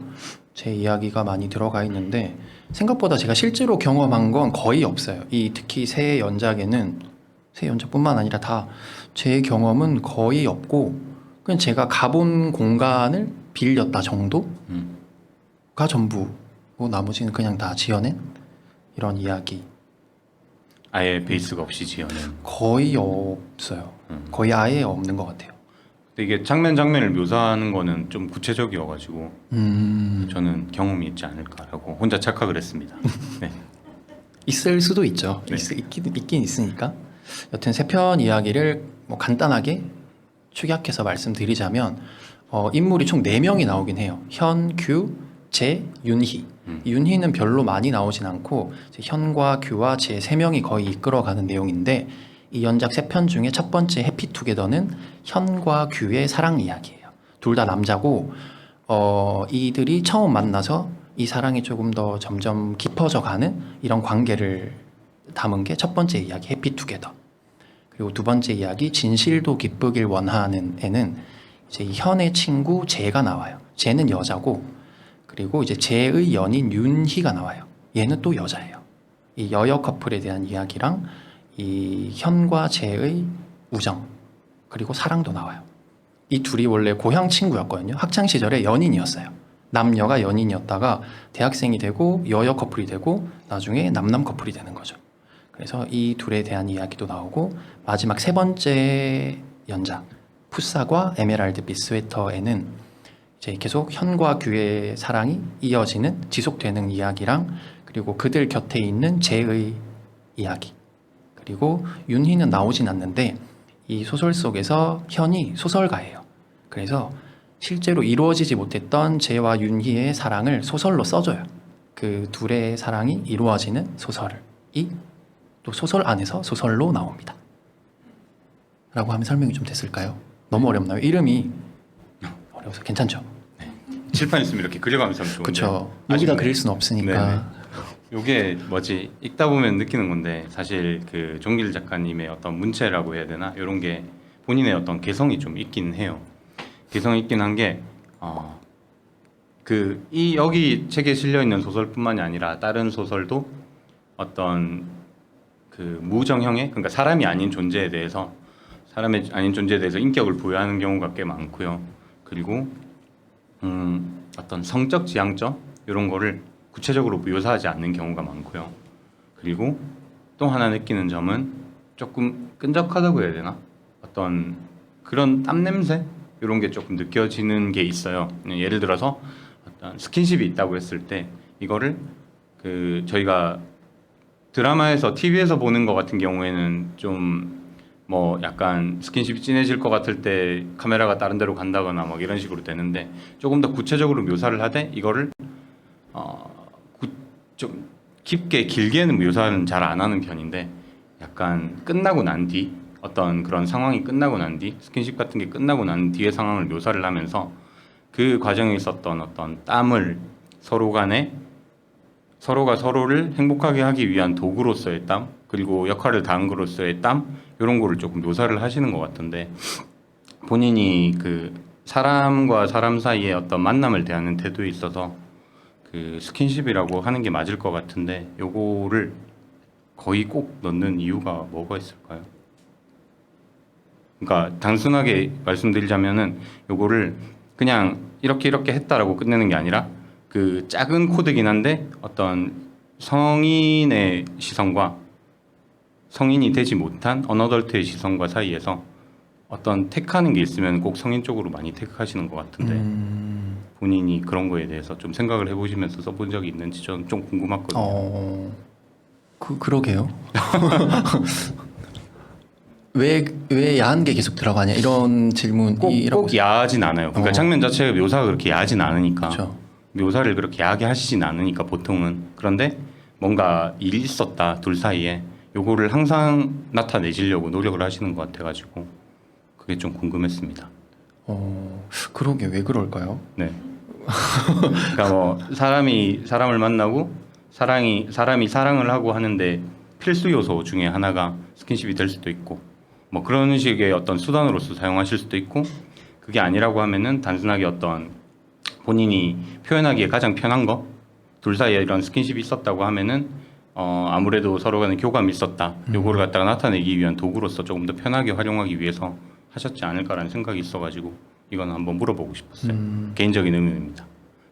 제 이야기가 많이 들어가 있는데 생각보다 제가 실제로 경험한 건 거의 없어요. 특히 새 연작에는 새 연작뿐만 아니라 다 제 경험은 거의 없고 그냥 제가 가본 공간을 빌렸다 정도가 전부고 나머지는 그냥 다 지어낸 이런 이야기. 아예 베이스가 없이 지어낸. 거의 없어요. 거의 아예 없는 것 같아요. 근데 이게 장면 장면을 묘사하는 거는 좀 구체적이어가지고 저는 경험이 있지 않을까라고 혼자 착각을 했습니다. 네. 있을 수도 있죠. 네. 있긴 있으니까. 여튼 세 편 이야기를 뭐 간단하게 축약해서 말씀드리자면 인물이 총 4명이 나오긴 해요. 현, 규, 재, 윤희. 윤희는 별로 많이 나오진 않고 이제 현과 규와 재 3명이 거의 이끌어가는 내용인데 이 연작 3편 중에 첫 번째 해피투게더는 현과 규의 사랑 이야기예요. 둘 다 남자고 이들이 처음 만나서 이 사랑이 조금 더 점점 깊어져 가는 이런 관계를 담은 게 첫 번째 이야기 해피투게더. 그리고 두 번째 이야기 진실도 기쁘길 원하는 애는 이제 이 현의 친구 재가 나와요. 재는 여자고 그리고 이제 재의 연인 윤희가 나와요. 얘는 또 여자예요. 이 여여 커플에 대한 이야기랑 이 현과 재의 우정 그리고 사랑도 나와요. 이 둘이 원래 고향 친구였거든요. 학창 시절에 연인이었어요. 남녀가 연인이었다가 대학생이 되고 여여 커플이 되고 나중에 남남 커플이 되는 거죠. 그래서 이 둘에 대한 이야기도 나오고 마지막 세 번째 연작 푸사과 에메랄드 비스웨터에는 이제 계속 현과 규의 사랑이 이어지는 지속되는 이야기랑 그리고 그들 곁에 있는 재의 이야기 그리고 윤희는 나오진 않는데 이 소설 속에서 현이 소설가예요. 그래서 실제로 이루어지지 못했던 재와 윤희의 사랑을 소설로 써줘요. 그 둘의 사랑이 이루어지는 소설이 또 소설 안에서 소설로 나옵니다. 라고 하면 설명이 좀 됐을까요? 너무 어렵나요? 이름이 어려워서 괜찮죠? 칠판 있으면 이렇게 그려가면서 하면 좋은데. 그렇죠. 여기다 그릴 수는 없으니까. 이게 뭐지 읽다 보면 느끼는 건데 사실 그 종길 작가님의 어떤 문체라고 해야 되나 이런 게 본인의 어떤 개성이 좀 있긴 해요. 개성이 있긴 한 게 이 여기 책에 실려 있는 소설뿐만이 아니라 다른 소설도 어떤 그 무정형의 그러니까 사람이 아닌 존재에 대해서 인격을 부여하는 경우가 꽤 많고요. 그리고 어떤 성적 지향점 이런 거를 구체적으로 묘사하지 않는 경우가 많고요. 그리고 또 하나 느끼는 점은 조금 끈적하다고 해야 되나? 어떤 그런 땀 냄새 이런 게 조금 느껴지는 게 있어요. 예를 들어서 어떤 스킨십이 있다고 했을 때 이거를 그 저희가 드라마에서 TV에서 보는 것 같은 경우에는 좀 뭐 약간 스킨십이 진해질 것 같을 때 카메라가 다른 데로 간다거나 뭐 이런 식으로 되는데 조금 더 구체적으로 묘사를 하되 이거를 좀 깊게 길게는 묘사는 잘 안 하는 편인데 약간 끝나고 난 뒤 어떤 그런 상황이 끝나고 난 뒤 스킨십 같은 게 끝나고 난 뒤의 상황을 묘사를 하면서 그 과정에 있었던 어떤 땀을 서로가 서로를 행복하게 하기 위한 도구로서의 땀 그리고 역할을 다한 것으로서의 땀 이런 거를 조금 묘사를 하시는 것 같은데 본인이 그 사람과 사람 사이의 어떤 만남을 대하는 태도에 있어서 그 스킨십이라고 하는 게 맞을 것 같은데 요거를 거의 꼭 넣는 이유가 뭐가 있을까요? 그러니까 단순하게 말씀드리자면은 요거를 그냥 이렇게 했다라고 끝내는 게 아니라 그 작은 코드긴 한데 어떤 성인의 시선과 성인이 되지 못한 언어덜트의 시선과 사이에서 어떤 택하는 게 있으면 꼭 성인 쪽으로 많이 택하시는 것 같은데 본인이 그런 거에 대해서 좀 생각을 해보시면서 써본 적이 있는지 저는 좀 궁금했거든요. 그러게요. 왜 야한 게 계속 들어가냐 이런 질문이 꼭 야하진 않아요. 그러니까 장면 자체가 묘사가 그렇게 야하진 않으니까 그렇죠. 묘사를 그렇게 야하게 하시진 않으니까 보통은. 그런데 뭔가 일이 있었다 둘 사이에 요거를 항상 나타내시려고 노력을 하시는 것 같아가지고 그게 좀 궁금했습니다. 그러게 왜 그럴까요? 네. 그러니까 뭐 사람이 사람을 만나고 사람이 사랑을 하고 하는데 필수 요소 중에 하나가 스킨십이 될 수도 있고 뭐 그런 식의 어떤 수단으로서 사용하실 수도 있고, 그게 아니라고 하면은 단순하게 어떤 본인이 표현하기에 가장 편한 거, 둘 사이에 이런 스킨십이 있었다고 하면은 아무래도 서로 간에 교감이 있었다, 요거를 갖다가 나타내기 위한 도구로서 조금 더 편하게 활용하기 위해서 하셨지 않을까라는 생각이 있어가지고 이건 한번 물어보고 싶었어요. 개인적인 의문입니다.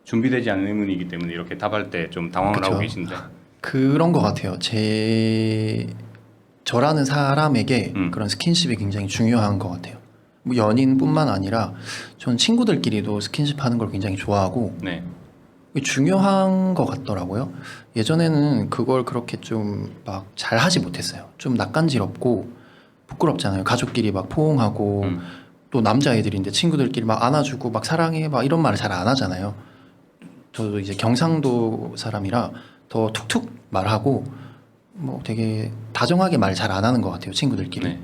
준비되지 않은 의문이기 때문에 이렇게 답할 때 좀 당황을 그쵸. 하고 계신데. 그런 것 같아요. 저라는 사람에게 음. 그런 스킨십이 굉장히 중요한 것 같아요. 뭐 연인뿐만 아니라 전 친구들끼리도 스킨십 하는 걸 굉장히 좋아하고 네. 중요한 것 같더라고요. 예전에는 그걸 그렇게 좀 막 잘 하지 못했어요. 좀 낯간지럽고 부끄럽잖아요. 가족끼리 막 포옹하고 또 남자애들인데 친구들끼리 막 안아주고 막 사랑해 막 이런 말을 잘 안 하잖아요. 저도 이제 경상도 사람이라 더 툭툭 말하고 뭐 되게 다정하게 말 잘 안 하는 것 같아요, 친구들끼리. 네.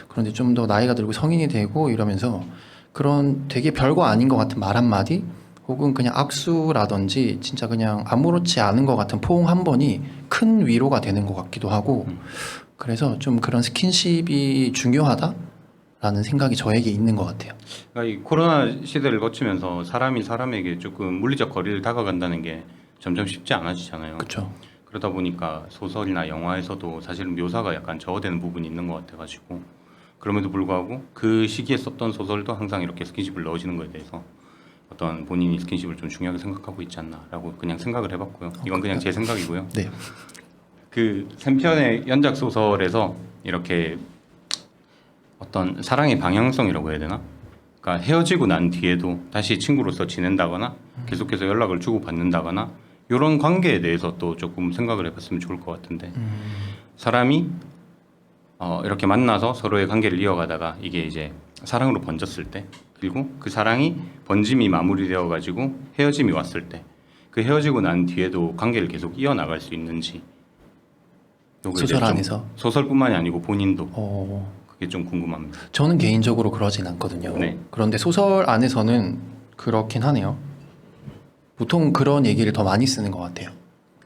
그런데 좀 더 나이가 들고 성인이 되고 이러면서 그런 되게 별거 아닌 것 같은 말 한마디 혹은 그냥 악수라든지 진짜 그냥 아무렇지 않은 것 같은 포옹 한 번이 큰 위로가 되는 것 같기도 하고 그래서 좀 그런 스킨십이 중요하다라는 생각이 저에게 있는 것 같아요. 그러니까 이 코로나 시대를 거치면서 사람이 사람에게 조금 물리적 거리를 다가간다는 게 점점 쉽지 않아지잖아요. 그렇죠. 그러다 보니까 소설이나 영화에서도 사실은 묘사가 약간 저어되는 부분이 있는 것 같아가지고, 그럼에도 불구하고 그 시기에 썼던 소설도 항상 이렇게 스킨십을 넣으시는 거에 대해서 어떤 본인이 스킨십을 좀 중요하게 생각하고 있지 않나라고 그냥 생각을 해봤고요. 이건 그냥 제 생각이고요. 네. 그 3편의 연작 소설에서 이렇게 어떤 사랑의 방향성이라고 해야 되나? 그러니까 헤어지고 난 뒤에도 다시 친구로서 지낸다거나 계속해서 연락을 주고받는다거나 이런 관계에 대해서 또 조금 생각을 해봤으면 좋을 것 같은데, 사람이 이렇게 만나서 서로의 관계를 이어가다가 이게 이제 사랑으로 번졌을 때, 그리고 그 사랑이 번짐이 마무리되어 가지고 헤어짐이 왔을 때, 그 헤어지고 난 뒤에도 관계를 계속 이어나갈 수 있는지, 요거 이제 소설 좀 안에서? 소설뿐만이 아니고 본인도 그게 좀 궁금합니다. 저는 개인적으로 그러진 않거든요. 네. 그런데 소설 안에서는 그렇긴 하네요. 보통 그런 얘기를 더 많이 쓰는 것 같아요.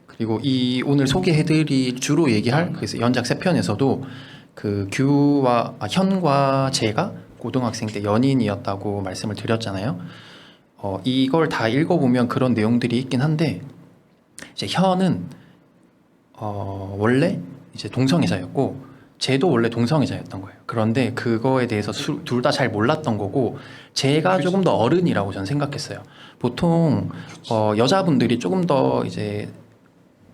그리고 이 오늘 소개해드릴 주로 얘기할 그래서 연작 3편에서도 그 현과 제가 고등학생 때 연인이었다고 말씀을 드렸잖아요. 이걸 다 읽어보면 그런 내용들이 있긴 한데 이제 현은 원래 이제 동성애자였고 쟤도 원래 동성애자였던 거예요. 그런데 그거에 대해서 둘 다 잘 몰랐던 거고 제가 조금 더 어른이라고 저는 생각했어요. 보통 여자분들이 조금 더 이제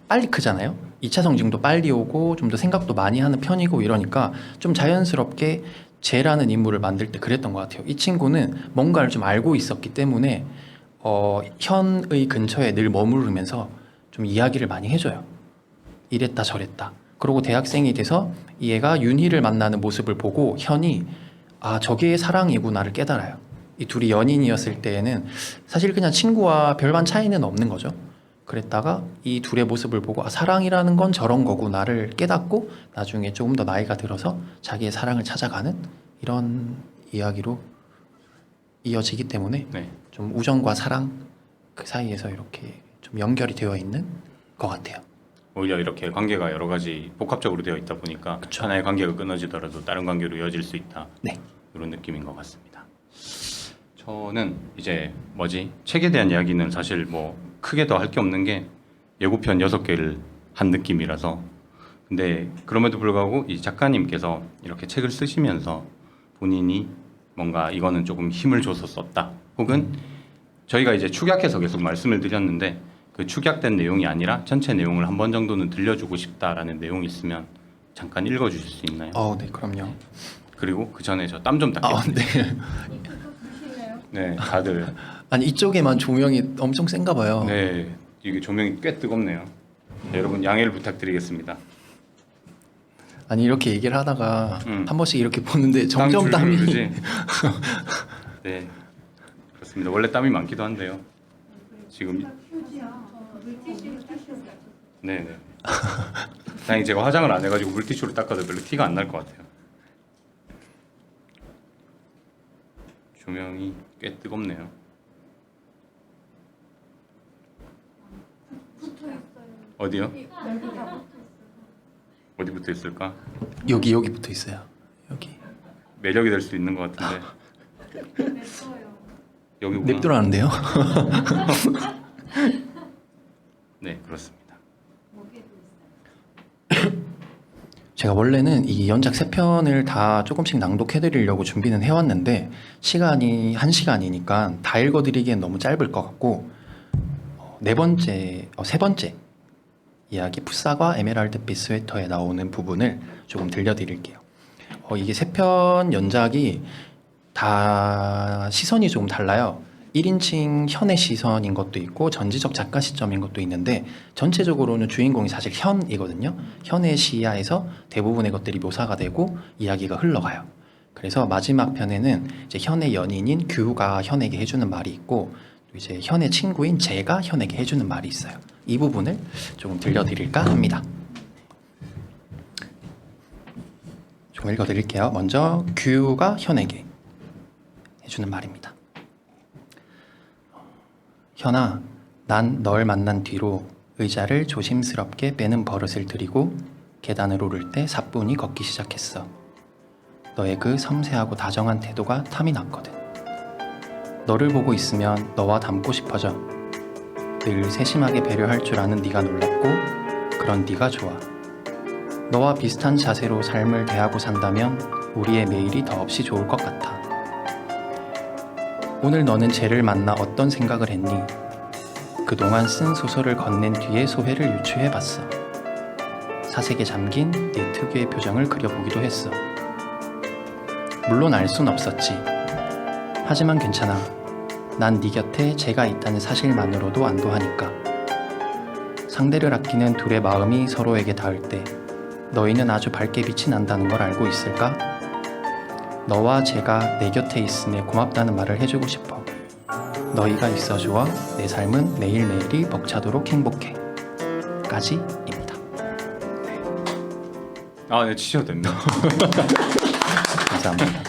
빨리 크잖아요. 2차 성징도 빨리 오고 좀 더 생각도 많이 하는 편이고 이러니까 좀 자연스럽게 쟤라는 인물을 만들 때 그랬던 것 같아요. 이 친구는 뭔가를 좀 알고 있었기 때문에 현의 근처에 늘 머무르면서 좀 이야기를 많이 해줘요. 이랬다 저랬다. 그리고 대학생이 돼서 얘가 윤희를 만나는 모습을 보고 현이 아 저게 사랑이구나를 깨달아요. 이 둘이 연인이었을 때에는 사실 그냥 친구와 별반 차이는 없는 거죠. 그랬다가 이 둘의 모습을 보고 아 사랑이라는 건 저런 거구나를 깨닫고 나중에 조금 더 나이가 들어서 자기의 사랑을 찾아가는 이런 이야기로 이어지기 때문에 네. 좀 우정과 사랑 그 사이에서 이렇게 좀 연결이 되어 있는 것 같아요. 오히려 이렇게 관계가 여러 가지 복합적으로 되어 있다 보니까 그쵸. 하나의 관계가 끊어지더라도 다른 관계로 이어질 수 있다. 네. 이런 느낌인 것 같습니다. 저는 이제 책에 대한 이야기는 사실 뭐 크게 더 할 게 없는 게 예고편 6개를 한 느낌이라서. 근데 그럼에도 불구하고 이 작가님께서 이렇게 책을 쓰시면서 본인이 뭔가 이거는 조금 힘을 줘서 썼다, 혹은 저희가 이제 축약해서 계속 말씀을 드렸는데 그 축약된 내용이 아니라 전체 내용을 한 번 정도는 들려주고 싶다라는 내용이 있으면 잠깐 읽어주실 수 있나요? 네, 그럼요. 그리고 그 전에 저 땀 좀 닦겠습니다. 네. 네, 다들. 아니 이쪽에만 조명이 엄청 센가 봐요. 네, 이게 조명이 꽤 뜨겁네요. 네, 여러분 양해를 부탁드리겠습니다. 아니 이렇게 얘기를 하다가 한 번씩 이렇게 보는데 땀 점점 땀이 줄줄 흐르지? 네, 그렇습니다. 원래 땀이 많기도 한데요. 지금 네네. 다행히 제가 화장을 안 해가지고 물티슈로 닦아도 별로 티가 안 날 것 같아요. 조명이 꽤 뜨겁네요. 어디요? 어디 붙어 있을까? 여기 붙어 있어요. 여기. 매력이 될 수 있는 것 같은데. 여기구나. 냅두라는데요. 네, 그렇습니다. 제가 원래는 이 연작 3편을 다 조금씩 낭독해드리려고 준비는 해왔는데 시간이 1시간이니까 다 읽어드리기엔 너무 짧을 것 같고 세 번째 이야기 풋사과 에메랄드빛 스웨터에 나오는 부분을 조금 들려드릴게요. 이게 3편 연작이 다 시선이 조금 달라요. 1인칭 현의 시선인 것도 있고 전지적 작가 시점인 것도 있는데 전체적으로는 주인공이 사실 현이거든요. 현의 시야에서 대부분의 것들이 묘사가 되고 이야기가 흘러가요. 그래서 마지막 편에는 이제 현의 연인인 규가 현에게 해주는 말이 있고 또 이제 현의 친구인 제가 현에게 해주는 말이 있어요. 이 부분을 조금 들려드릴까 합니다. 좀 읽어드릴게요. 먼저 규가 현에게 해주는 말입니다. 현아, 난 널 만난 뒤로 의자를 조심스럽게 빼는 버릇을 들이고 계단을 오를 때 사뿐히 걷기 시작했어. 너의 그 섬세하고 다정한 태도가 탐이 났거든. 너를 보고 있으면 너와 닮고 싶어져. 늘 세심하게 배려할 줄 아는 네가 놀랍고 그런 네가 좋아. 너와 비슷한 자세로 삶을 대하고 산다면 우리의 매일이 더없이 좋을 것 같아. 오늘 너는 쟤를 만나 어떤 생각을 했니? 그동안 쓴 소설을 건넨 뒤에 소회를 유추해봤어. 사색에 잠긴 네 특유의 표정을 그려보기도 했어. 물론 알 순 없었지. 하지만 괜찮아. 난 네 곁에 쟤가 있다는 사실만으로도 안도하니까. 상대를 아끼는 둘의 마음이 서로에게 닿을 때 너희는 아주 밝게 빛이 난다는 걸 알고 있을까? 너와 쟤가 내 곁에 있음에 고맙다는 말을 해주고 싶어. 너희가 있어 좋아. 내 삶은 매일매일이 벅차도록 행복해. 까지입니다. 아, 네, 치셔도 됩니다. 감사합니다.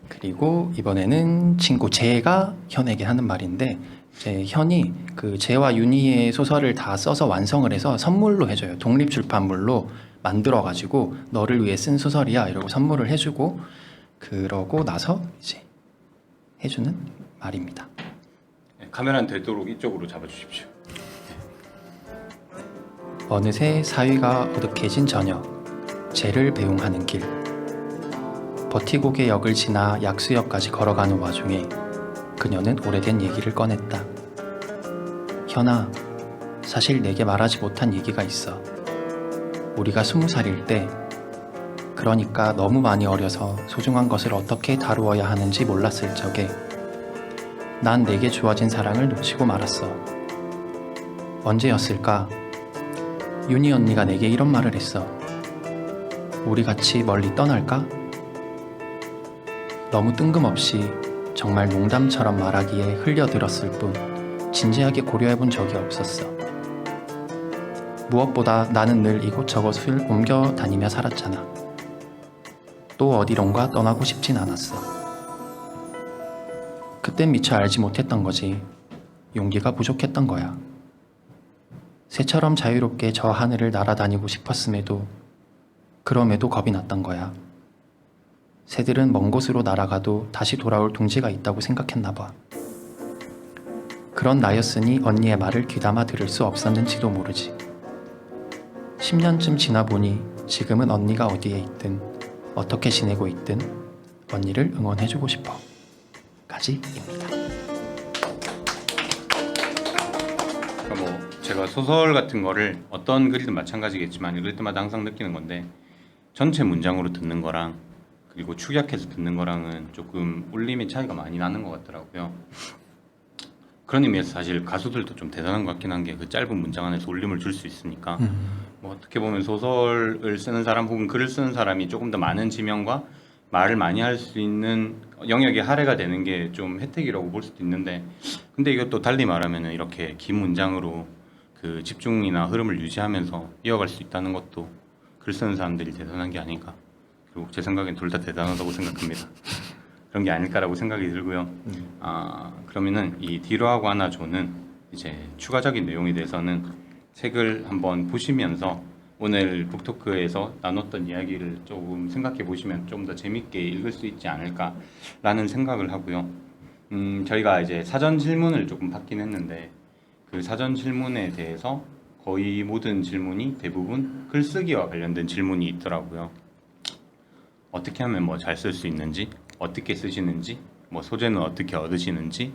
그리고 이번에는 친구 재가 현에게 하는 말인데 이제 현이 그 재와 윤희의 소설을 다 써서 완성을 해서 선물로 해줘요. 독립출판물로 만들어가지고 너를 위해 쓴 소설이야 이러고 선물을 해주고 그러고 나서 이제 해주는 말입니다. 네, 카메라는 되도록 이쪽으로 잡아주십시오. 어느새 사위가 어둑해진 저녁, 재를 배웅하는 길. 버티고개 역을 지나 약수역까지 걸어가는 와중에 그녀는 오래된 얘기를 꺼냈다. 현아, 사실 내게 말하지 못한 얘기가 있어. 우리가 20살일 때, 그러니까 너무 많이 어려서 소중한 것을 어떻게 다루어야 하는지 몰랐을 적에 난 내게 주어진 사랑을 놓치고 말았어. 언제였을까? 윤희 언니가 내게 이런 말을 했어. 우리 같이 멀리 떠날까? 너무 뜬금없이 정말 농담처럼 말하기에 흘려들었을 뿐 진지하게 고려해본 적이 없었어. 무엇보다 나는 늘 이곳저곳을 옮겨 다니며 살았잖아. 또 어디론가 떠나고 싶진 않았어. 그땐 미처 알지 못했던 거지. 용기가 부족했던 거야. 새처럼 자유롭게 저 하늘을 날아다니고 싶었음에도 그럼에도 겁이 났던 거야. 새들은 먼 곳으로 날아가도 다시 돌아올 둥지가 있다고 생각했나 봐. 그런 나였으니 언니의 말을 귀담아 들을 수 없었는지도 모르지. 10년쯤 지나 보니 지금은 언니가 어디에 있든 어떻게 지내고 있든 언니를 응원해주고 싶어. 까지입니다. 그러니까 뭐 제가 소설 같은 거를 어떤 글이든 마찬가지겠지만 읽을 때마다 항상 느끼는 건데 전체 문장으로 듣는 거랑 그리고 축약해서 듣는 거랑은 조금 울림의 차이가 많이 나는 것 같더라고요. 그런 의미에서 사실 가수들도 좀 대단한 것 같긴 한 게 그 짧은 문장 안에서 울림을 줄 수 있으니까 뭐 어떻게 보면 소설을 쓰는 사람 혹은 글을 쓰는 사람이 조금 더 많은 지명과 말을 많이 할 수 있는 영역의 할애가 되는 게 좀 혜택이라고 볼 수도 있는데 근데 이것도 달리 말하면 이렇게 긴 문장으로 그 집중이나 흐름을 유지하면서 이어갈 수 있다는 것도 글 쓰는 사람들이 대단한 게 아닐까. 그리고 제 생각엔 둘 다 대단하다고 생각합니다. 그런 게 아닐까라고 생각이 들고요. 그러면은 이 디로하고 아나조는 이제 추가적인 내용에 대해서는 책을 한번 보시면서 오늘 북토크에서 나눴던 이야기를 조금 생각해 보시면 좀 더 재밌게 읽을 수 있지 않을까라는 생각을 하고요. 저희가 이제 사전 질문을 조금 받긴 했는데 그 사전 질문에 대해서 거의 모든 질문이 대부분 글쓰기와 관련된 질문이 있더라고요. 어떻게 하면 뭐 잘 쓸 수 있는지, 어떻게 쓰시는지, 뭐 소재는 어떻게 얻으시는지,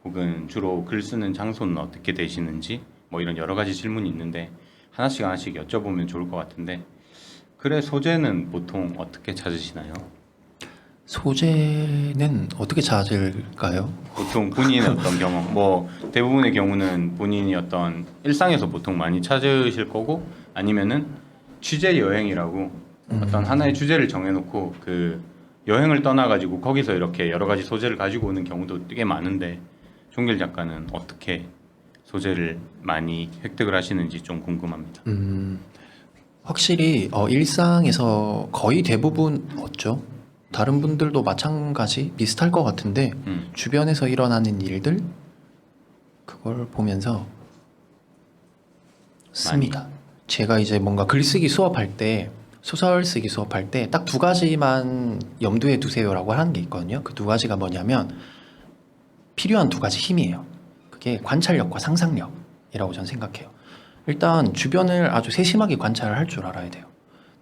혹은 주로 글 쓰는 장소는 어떻게 되시는지, 뭐 이런 여러 가지 질문이 있는데 하나씩 여쭤보면 좋을 것 같은데, 글의 소재는 보통 어떻게 찾으시나요? 소재는 어떻게 찾을까요? 보통 본인의 어떤 경험, 뭐 대부분의 경우는 본인이 어떤 일상에서 보통 많이 찾으실 거고, 아니면은 취재 여행이라고 어떤 하나의 주제를 정해놓고 그 여행을 떠나가지고 거기서 이렇게 여러 가지 소재를 가지고 오는 경우도 되게 많은데, 종길 작가는 어떻게 소재를 많이 획득을 하시는지 좀 궁금합니다. 확실히 일상에서 거의 대부분 얻죠. 다른 분들도 마찬가지 비슷할 것 같은데 주변에서 일어나는 일들 그걸 보면서 씁니다. 제가 이제 뭔가 글쓰기 수업할 때 소설 쓰기 수업할 때 딱 두 가지만 염두에 두세요라고 하는 게 있거든요. 그 두 가지가 뭐냐면 필요한 두 가지 힘이에요. 그게 관찰력과 상상력이라고 저는 생각해요. 일단 주변을 아주 세심하게 관찰을 할 줄 알아야 돼요.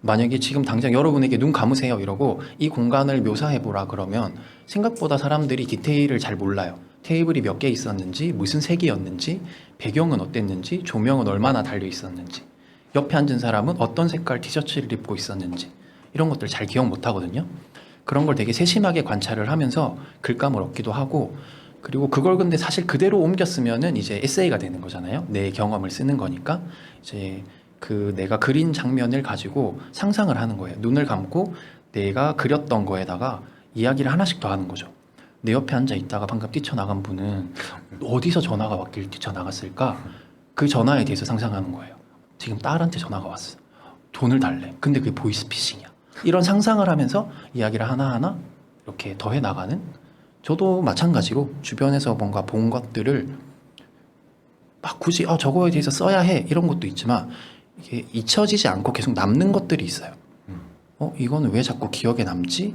만약에 지금 당장 여러분에게 눈 감으세요 이러고 이 공간을 묘사해보라 그러면 생각보다 사람들이 디테일을 잘 몰라요. 테이블이 몇 개 있었는지, 무슨 색이었는지, 배경은 어땠는지, 조명은 얼마나 달려 있었는지, 옆에 앉은 사람은 어떤 색깔 티셔츠를 입고 있었는지, 이런 것들 잘 기억 못 하거든요. 그런 걸 되게 세심하게 관찰을 하면서 글감을 얻기도 하고, 그리고 그걸 근데 사실 그대로 옮겨 쓰면은 이제 에세이가 되는 거잖아요. 내 경험을 쓰는 거니까 이제 그 내가 그린 장면을 가지고 상상을 하는 거예요. 눈을 감고 내가 그렸던 거에다가 이야기를 하나씩 더 하는 거죠. 내 옆에 앉아 있다가 방금 뛰쳐나간 분은 어디서 전화가 왔길 뛰쳐나갔을까? 그 전화에 대해서 상상하는 거예요. 지금 딸한테 전화가 왔어. 돈을 달래. 근데 그게 보이스피싱이야. 이런 상상을 하면서 이야기를 하나하나 이렇게 더해 나가는, 저도 마찬가지로 주변에서 뭔가 본 것들을 막 굳이 저거에 대해서 써야 해 이런 것도 있지만 이게 잊혀지지 않고 계속 남는 것들이 있어요. 이거는 왜 자꾸 기억에 남지?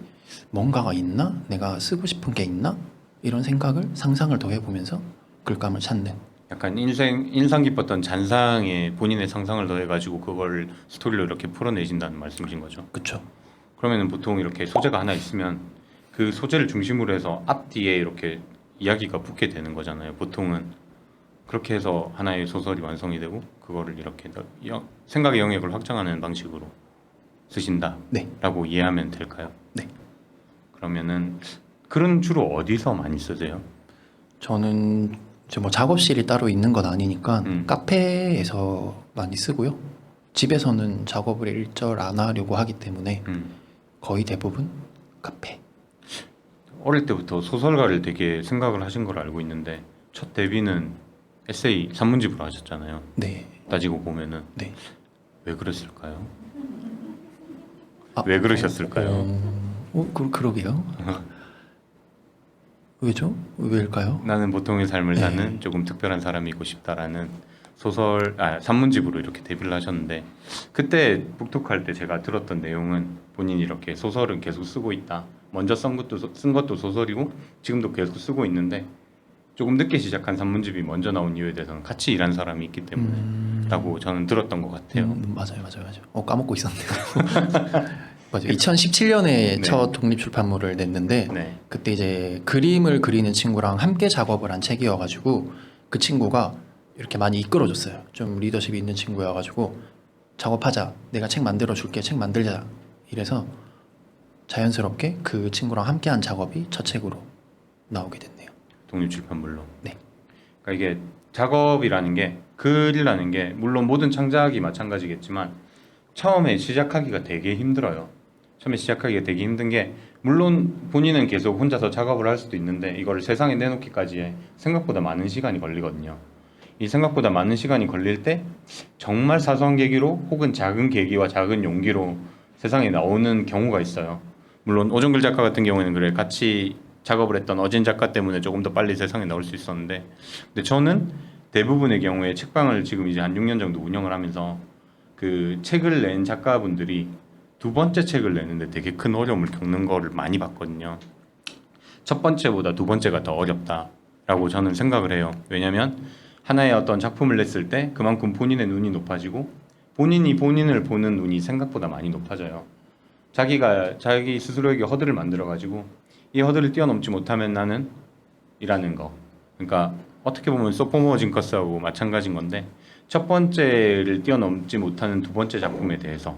뭔가가 있나? 내가 쓰고 싶은 게 있나? 이런 생각을 상상을 더해보면서 글감을 찾는. 약간 인상 깊었던 잔상에 본인의 상상을 더해가지고 그걸 스토리로 이렇게 풀어내신다는 말씀이신 거죠? 그쵸. 그러면은 보통 이렇게 소재가 하나 있으면 그 소재를 중심으로 해서 앞뒤에 이렇게 이야기가 붙게 되는 거잖아요. 보통은 그렇게 해서 하나의 소설이 완성이 되고 그거를 이렇게 생각의 영역을 확장하는 방식으로 쓰신다. 네. 라고 이해하면 될까요? 네. 그러면은 글은 주로 어디서 많이 쓰세요? 저는 이제 뭐 작업실이 따로 있는 건 아니니까 카페에서 많이 쓰고요. 집에서는 작업을 일절 안 하려고 하기 때문에 거의 대부분 카페. 어릴 때부터 소설가를 되게 생각을 하신 걸 알고 있는데 첫 데뷔는 에세이 산문집으로 하셨잖아요. 네. 따지고 보면은 네. 왜 그랬을까요? 아, 왜 그러셨을까요? 그러게요. 왜죠? 왜일까요? 나는 보통의 삶을 네. 사는 조금 특별한 사람이고 싶다라는 산문집으로 이렇게 데뷔를 하셨는데, 그때 북토크할 때 제가 들었던 내용은 본인이 이렇게 소설은 계속 쓰고 있다. 먼저 쓴 것도 소설이고 지금도 계속 쓰고 있는데 조금 늦게 시작한 산문집이 먼저 나온 이유에 대해서는 같이 일한 사람이 있기 때문에 라고 저는 들었던 것 같아요. 맞아요. 까먹고 있었네요. 맞아요. 2017년에 네. 첫 독립 출판물을 냈는데 네. 그때 이제 그림을 그리는 친구랑 함께 작업을 한 책이어가지고 그 친구가 이렇게 많이 이끌어줬어요. 좀 리더십이 있는 친구여가지고 작업하자. 내가 책 만들어줄게. 책 만들자. 이래서 자연스럽게 그 친구랑 함께한 작업이 첫 책으로 나오게 됐네요. 독립출판물로. 네. 그러니까 이게 작업이라는 게, 글이라는 게 물론 모든 창작이 마찬가지겠지만 처음에 시작하기가 되게 힘들어요. 처음에 시작하기가 되게 힘든 게, 물론 본인은 계속 혼자서 작업을 할 수도 있는데 이걸 세상에 내놓기까지에 생각보다 많은 시간이 걸리거든요. 이 생각보다 많은 시간이 걸릴 때 정말 사소한 계기로 혹은 작은 계기와 작은 용기로 세상에 나오는 경우가 있어요. 물론 오정글 작가 같은 경우에는 그래, 같이 작업을 했던 어진 작가 때문에 조금 더 빨리 세상에 나올 수 있었는데, 근데 저는 대부분의 경우에 책방을 지금 이제 한 6년 정도 운영을 하면서 그 책을 낸 작가분들이 두 번째 책을 내는데 되게 큰 어려움을 겪는 거를 많이 봤거든요. 첫 번째보다 두 번째가 더 어렵다라고 저는 생각을 해요. 왜냐하면 하나의 어떤 작품을 냈을 때 그만큼 본인의 눈이 높아지고 본인이 본인을 보는 눈이 생각보다 많이 높아져요. 자기가 자기 스스로에게 허들을 만들어 가지고 이 허들을 뛰어넘지 못하면 나는 이라는 거. 그러니까 어떻게 보면 소포모 징커스하고 마찬가지인 건데 첫 번째를 뛰어넘지 못하는 두 번째 작품에 대해서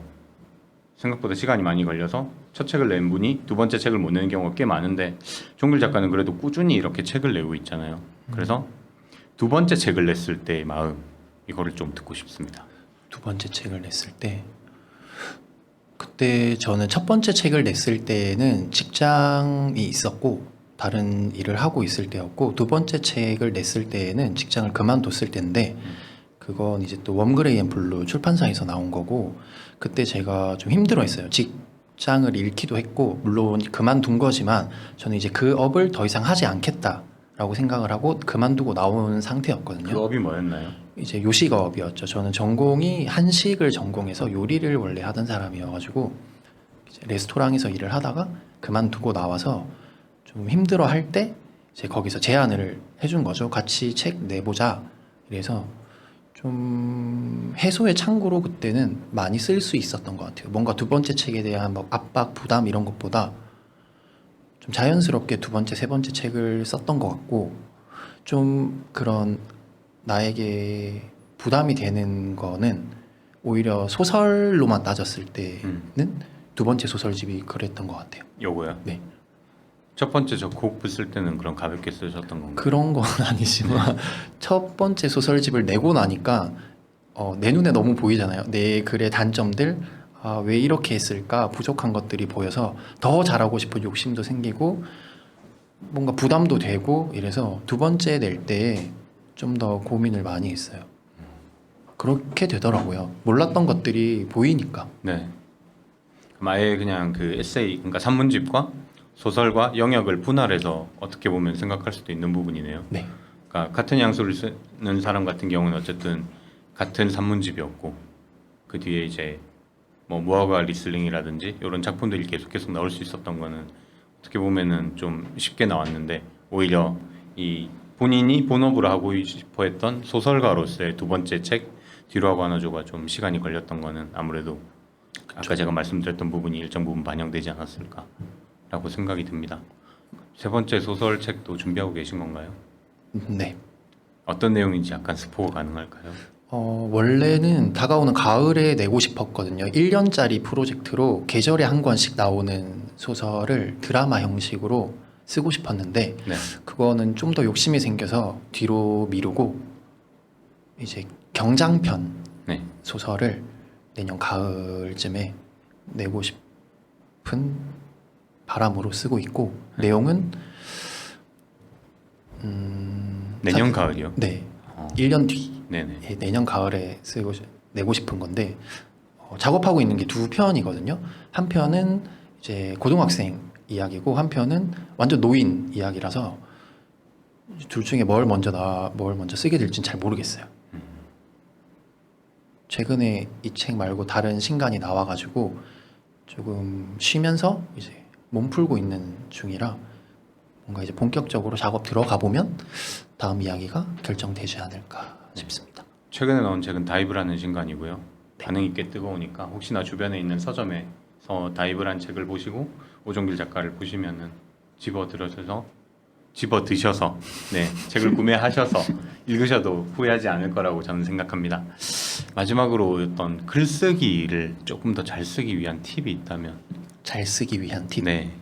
생각보다 시간이 많이 걸려서 첫 책을 낸 분이 두 번째 책을 못 내는 경우가 꽤 많은데 종길 작가는 그래도 꾸준히 이렇게 책을 내고 있잖아요. 그래서 두 번째 책을 냈을 때의 마음 이거를 좀 듣고 싶습니다. 두 번째 책을 냈을 때 그때 저는 첫 번째 책을 냈을 때는 직장이 있었고 다른 일을 하고 있을 때였고 두 번째 책을 냈을 때에는 직장을 그만뒀을 때인데 그건 이제 또 웜그레이 앤 블루 출판사에서 나온 거고 그때 제가 좀 힘들어했어요. 직장을 잃기도 했고 물론 그만둔 거지만 저는 이제 그 업을 더 이상 하지 않겠다라고 생각을 하고 그만두고 나온 상태였거든요. 그 업이 뭐였나요? 이제 요식업이었죠. 저는 전공이 한식을 전공해서 요리를 원래 하던 사람이어가지고 이제 레스토랑에서 일을 하다가 그만두고 나와서 좀 힘들어할 때 이제 거기서 제안을 해준 거죠. 같이 책 내보자. 이래서 좀 해소의 창구로 그때는 많이 쓸 수 있었던 것 같아요. 뭔가 두 번째 책에 대한 뭐 압박, 부담 이런 것보다 좀 자연스럽게 두 번째, 세 번째 책을 썼던 것 같고 좀 그런 나에게 부담이 되는 거는 오히려 소설로만 따졌을 때는 두 번째 소설집이 그랬던 것 같아요. 요거요? 네. 첫 번째 저 곡 쓸 때는 그럼 가볍게 쓰셨던 건가요? 그런 건 아니지만 첫 번째 소설집을 내고 나니까 내 눈에 너무 보이잖아요. 내 글의 단점들, 왜 이렇게 했을까, 부족한 것들이 보여서 더 잘하고 싶은 욕심도 생기고 뭔가 부담도 되고 이래서 두 번째 낼 때 좀 더 고민을 많이 했어요. 그렇게 되더라고요. 몰랐던 것들이 보이니까. 네. 그럼 아예 그냥 그 에세이, 그러니까 산문집과 소설과 영역을 분할해서 어떻게 보면 생각할 수도 있는 부분이네요. 네. 그러니까 같은 양수를 쓰는 사람 같은 경우는 어쨌든 같은 산문집이었고 그 뒤에 이제 뭐 무화과 리슬링이라든지 이런 작품들이 계속 나올 수 있었던 거는 어떻게 보면은 좀 쉽게 나왔는데 오히려 이 본인이 본업으로 하고 싶어했던 소설가로서의 두 번째 책 뒤로 하고 하나조가 좀 시간이 걸렸던 거는 아무래도 아까 제가 말씀드렸던 부분이 일정 부분 반영되지 않았을까라고 생각이 듭니다. 세 번째 소설책도 준비하고 계신 건가요? 네. 어떤 내용인지 약간 스포가 가능할까요? 원래는 다가오는 가을에 내고 싶었거든요. 1년짜리 프로젝트로 계절에 한 권씩 나오는 소설을 드라마 형식으로 쓰고 싶었는데 네. 그거는 좀 더 욕심이 생겨서 뒤로 미루고 이제 경장편 네. 소설을 내년 가을쯤에 내고 싶은 바람으로 쓰고 있고 내용은 내년 가을이요? 네. 1년 뒤 네네. 내년 가을에 내고 싶은 건데 작업하고 있는 게 두 편이거든요. 한 편은 이제 고등학생 이야기고 한 편은 완전 노인 이야기라서 둘 중에 뭘 먼저 쓰게 될지는 잘 모르겠어요. 최근에 이 책 말고 다른 신간이 나와가지고 조금 쉬면서 이제 몸 풀고 있는 중이라 뭔가 이제 본격적으로 작업 들어가 보면 다음 이야기가 결정되지 않을까 싶습니다. 최근에 나온 책은 다이브라는 신간이고요. 반응이 꽤 뜨거우니까 혹시나 주변에 있는 서점에서 다이브란 책을 보시고 오종길 작가를 보시면은 집어 드셔서 네 책을 구매하셔서 읽으셔도 후회하지 않을 거라고 저는 생각합니다. 마지막으로 어떤 글쓰기를 조금 더 잘 쓰기 위한 팁이 있다면? 잘 쓰기 위한 팁. 네.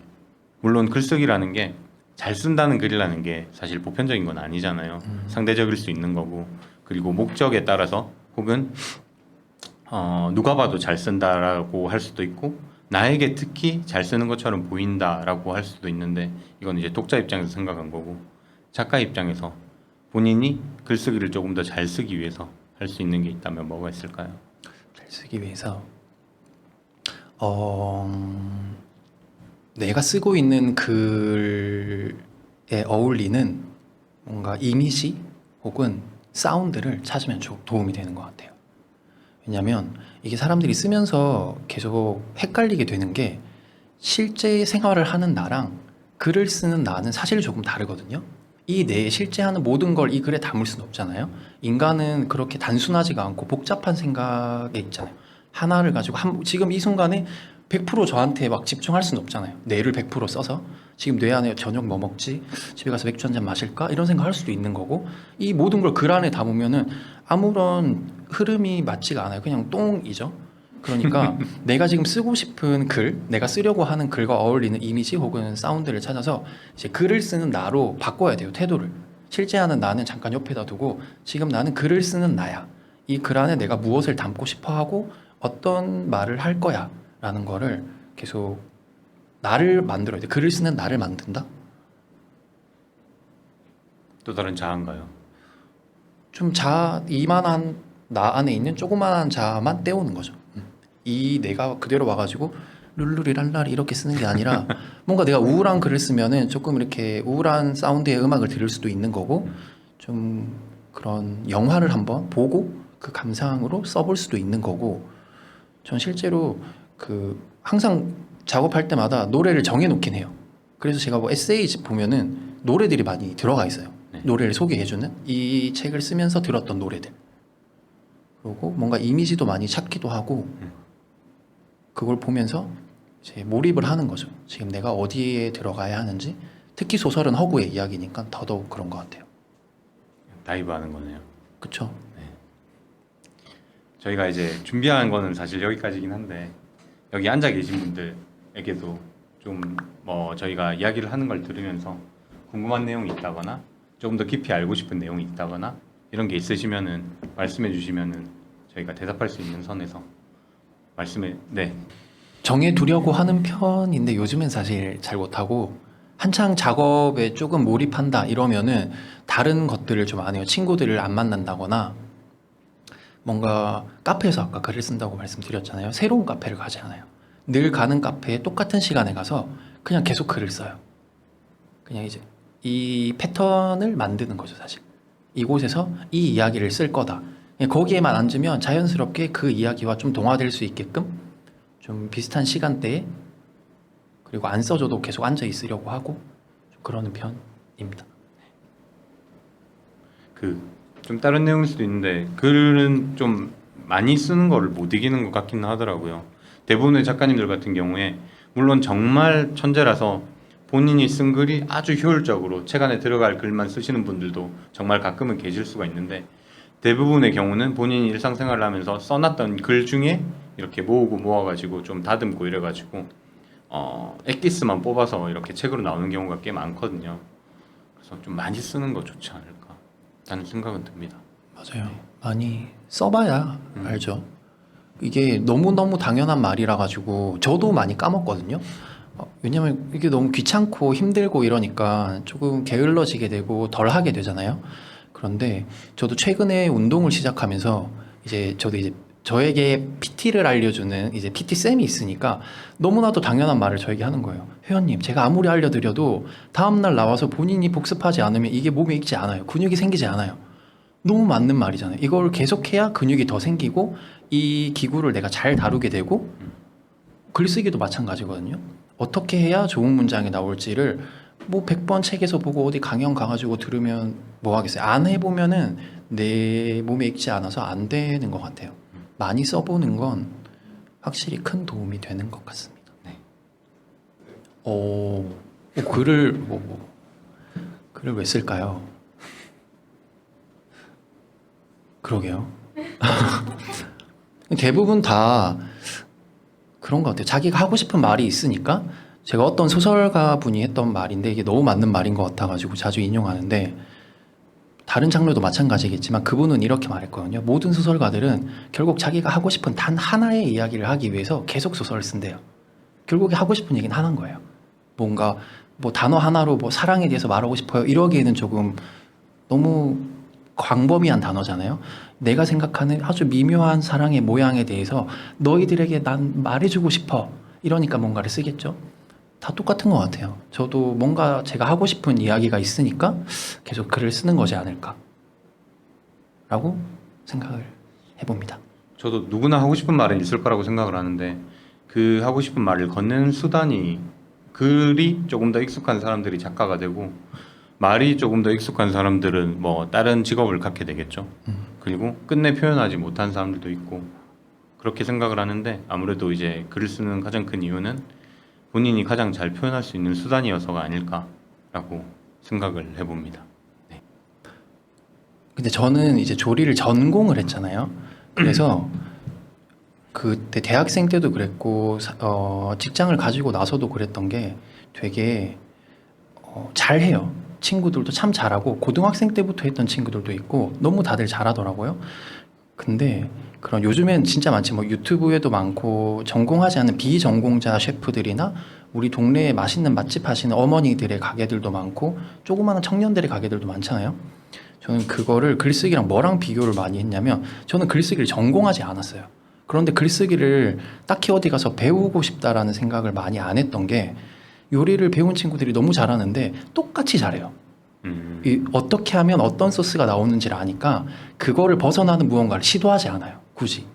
물론 글쓰기라는 게 잘 쓴다는 글이라는 게 사실 보편적인 건 아니잖아요. 상대적일 수 있는 거고 그리고 목적에 따라서 혹은 누가 봐도 잘 쓴다라고 할 수도 있고 나에게 특히 잘 쓰는 것처럼 보인다라고 할 수도 있는데 이건 이제 독자 입장에서 생각한 거고 작가 입장에서 본인이 글쓰기를 조금 더 잘 쓰기 위해서 할 수 있는 게 있다면 뭐가 있을까요? 잘 쓰기 위해서 내가 쓰고 있는 글에 어울리는 뭔가 이미지 혹은 사운드를 찾으면 도움이 되는 것 같아요. 왜냐면 이게 사람들이 쓰면서 계속 헷갈리게 되는 게 실제 생활을 하는 나랑 글을 쓰는 나는 사실 조금 다르거든요. 이 내 실제 하는 모든 걸 이 글에 담을 수는 없잖아요. 인간은 그렇게 단순하지가 않고 복잡한 생각에 있잖아요. 하나를 가지고 지금 이 순간에 100% 저한테 막 집중할 수는 없잖아요. 뇌를 100% 써서 지금 뇌 안에 저녁 뭐 먹지? 집에 가서 맥주 한잔 마실까? 이런 생각 할 수도 있는 거고, 이 모든 걸 글 안에 담으면은 아무런 흐름이 맞지가 않아요. 그냥 똥이죠. 그러니까 내가 지금 쓰고 싶은 글, 내가 쓰려고 하는 글과 어울리는 이미지 혹은 사운드를 찾아서 이제 글을 쓰는 나로 바꿔야 돼요. 태도를. 실제 하는 나는 잠깐 옆에다 두고 지금 나는 글을 쓰는 나야. 이 글 안에 내가 무엇을 담고 싶어 하고 어떤 말을 할 거야 라는 거를 계속 나를 만들어야 돼. 글을 쓰는 나를 만든다? 또 다른 자아인가요? 좀 이만한 나 안에 있는 조그만한 자아만 떼우는 거죠. 이 내가 그대로 와가지고 룰루리랄라리 이렇게 쓰는 게 아니라 뭔가 내가 우울한 글을 쓰면은 조금 이렇게 우울한 사운드의 음악을 들을 수도 있는 거고, 좀 그런 영화를 한번 보고 그 감상으로 써볼 수도 있는 거고. 전 실제로 항상 작업할 때마다 노래를 정해놓긴 해요. 그래서 제가 뭐 에세이집 보면은 노래들이 많이 들어가 있어요. 네. 노래를 소개해주는, 이 책을 쓰면서 들었던 노래들. 그리고 뭔가 이미지도 많이 찾기도 하고, 그걸 보면서 이제 몰입을 하는 거죠. 지금 내가 어디에 들어가야 하는지. 특히 소설은 허구의 이야기니까 더더욱 그런 것 같아요. 다이브하는 거네요. 그쵸? 저희가 이제 준비한 거는 사실 여기까지긴 한데, 여기 앉아 계신 분들에게도 좀 뭐 저희가 이야기를 하는 걸 들으면서 궁금한 내용이 있다거나 조금 더 깊이 알고 싶은 내용이 있다거나 이런 게 있으시면은 말씀해 주시면은 저희가 대답할 수 있는 선에서 네. 정해두려고 하는 편인데 요즘엔 사실 잘 못하고, 한창 작업에 조금 몰입한다 이러면은 다른 것들을 좀 안 해요. 친구들을 안 만난다거나, 뭔가 카페에서 아까 글을 쓴다고 말씀드렸잖아요. 새로운 카페를 가지 않아요. 늘 가는 카페에 똑같은 시간에 가서 그냥 계속 글을 써요. 그냥 이제 이 패턴을 만드는 거죠, 사실. 이곳에서 이 이야기를 쓸 거다. 거기에만 앉으면 자연스럽게 그 이야기와 좀 동화될 수 있게끔 좀 비슷한 시간대에, 그리고 안 써줘도 계속 앉아 있으려고 하고 좀 그러는 편입니다. 좀 다른 내용일 수도 있는데 글은 좀 많이 쓰는 거를 못 이기는 것 같기는 하더라고요. 대부분의 작가님들 같은 경우에 물론 정말 천재라서 본인이 쓴 글이 아주 효율적으로 책 안에 들어갈 글만 쓰시는 분들도 정말 가끔은 계실 수가 있는데, 대부분의 경우는 본인이 일상생활을 하면서 써놨던 글 중에 이렇게 모아가지고 좀 다듬고 이래가지고 엑기스만 뽑아서 이렇게 책으로 나오는 경우가 꽤 많거든요. 그래서 좀 많이 쓰는 거 좋지 않을까 라는 생각은 듭니다. 맞아요. 많이 써봐야 알죠. 이게 너무너무 당연한 말이라 가지고 저도 많이 까먹거든요. 왜냐면 이게 너무 귀찮고 힘들고 이러니까 조금 게을러지게 되고 덜 하게 되잖아요. 그런데 저도 최근에 운동을 시작하면서 저도 저에게 PT를 알려주는 PT 쌤이 있으니까 너무나도 당연한 말을 저에게 하는 거예요. 회원님, 제가 아무리 알려드려도 다음날 나와서 본인이 복습하지 않으면 이게 몸에 익지 않아요. 근육이 생기지 않아요. 너무 맞는 말이잖아요. 이걸 계속해야 근육이 더 생기고 이 기구를 내가 잘 다루게 되고, 글쓰기도 마찬가지거든요. 어떻게 해야 좋은 문장이 나올지를 뭐 100번 책에서 보고 어디 강연 가가지고 들으면 뭐 하겠어요. 안 해보면은 내 몸에 익지 않아서 안 되는 것 같아요. 많이 써보는 건 확실히 큰 도움이 되는 것 같습니다. 네. 글을 글을 왜 쓸까요? 그러게요. 대부분 다 그런 것 같아요. 자기가 하고 싶은 말이 있으니까. 제가 어떤 소설가 분이 했던 말인데 이게 너무 맞는 말인 것 같아가지고 자주 인용하는데, 다른 장르도 마찬가지겠지만 그분은 이렇게 말했거든요. 모든 소설가들은 결국 자기가 하고 싶은 단 하나의 이야기를 하기 위해서 계속 소설을 쓴대요. 결국에 하고 싶은 얘기는 하나인 거예요. 뭔가 뭐 단어 하나로 뭐 사랑에 대해서 말하고 싶어요 이러기에는 조금 너무 광범위한 단어잖아요. 내가 생각하는 아주 미묘한 사랑의 모양에 대해서 너희들에게 난 말해주고 싶어 이러니까 뭔가를 쓰겠죠. 다 똑같은 것 같아요. 저도 뭔가 제가 하고 싶은 이야기가 있으니까 계속 글을 쓰는 거지 않을까 라고 생각을 해봅니다. 저도 누구나 하고 싶은 말은 있을 거라고 생각을 하는데 그 하고 싶은 말을 건네는 수단이 글이 조금 더 익숙한 사람들이 작가가 되고 말이 조금 더 익숙한 사람들은 뭐 다른 직업을 갖게 되겠죠. 그리고 끝내 표현하지 못한 사람들도 있고 그렇게 생각을 하는데 아무래도 이제 글을 쓰는 가장 큰 이유는 본인이 가장 잘 표현할 수 있는 수단이어서가 아닐까라고 생각을 해봅니다. 근데 저는 이제 조리를 전공을 했잖아요. 그래서 그때 대학생 때도 그랬고 직장을 가지고 나서도 그랬던 게 되게 잘해요. 친구들도 참 잘하고 고등학생 때부터 했던 친구들도 있고 너무 다들 잘하더라고요. 근데 그런 요즘엔 진짜 많지 뭐 유튜브에도 많고 전공하지 않은 비전공자 셰프들이나 우리 동네에 맛있는 맛집 하시는 어머니들의 가게들도 많고 조그마한 청년들의 가게들도 많잖아요. 저는 그거를 글쓰기랑 뭐랑 비교를 많이 했냐면 저는 글쓰기를 전공하지 않았어요. 그런데 글쓰기를 딱히 어디 가서 배우고 싶다라는 생각을 많이 안 했던 게 요리를 배운 친구들이 너무 잘하는데 똑같이 잘해요. 어떻게 하면 어떤 소스가 나오는지를 아니까 그거를 벗어나는 무언가를 시도하지 않아요. 굳이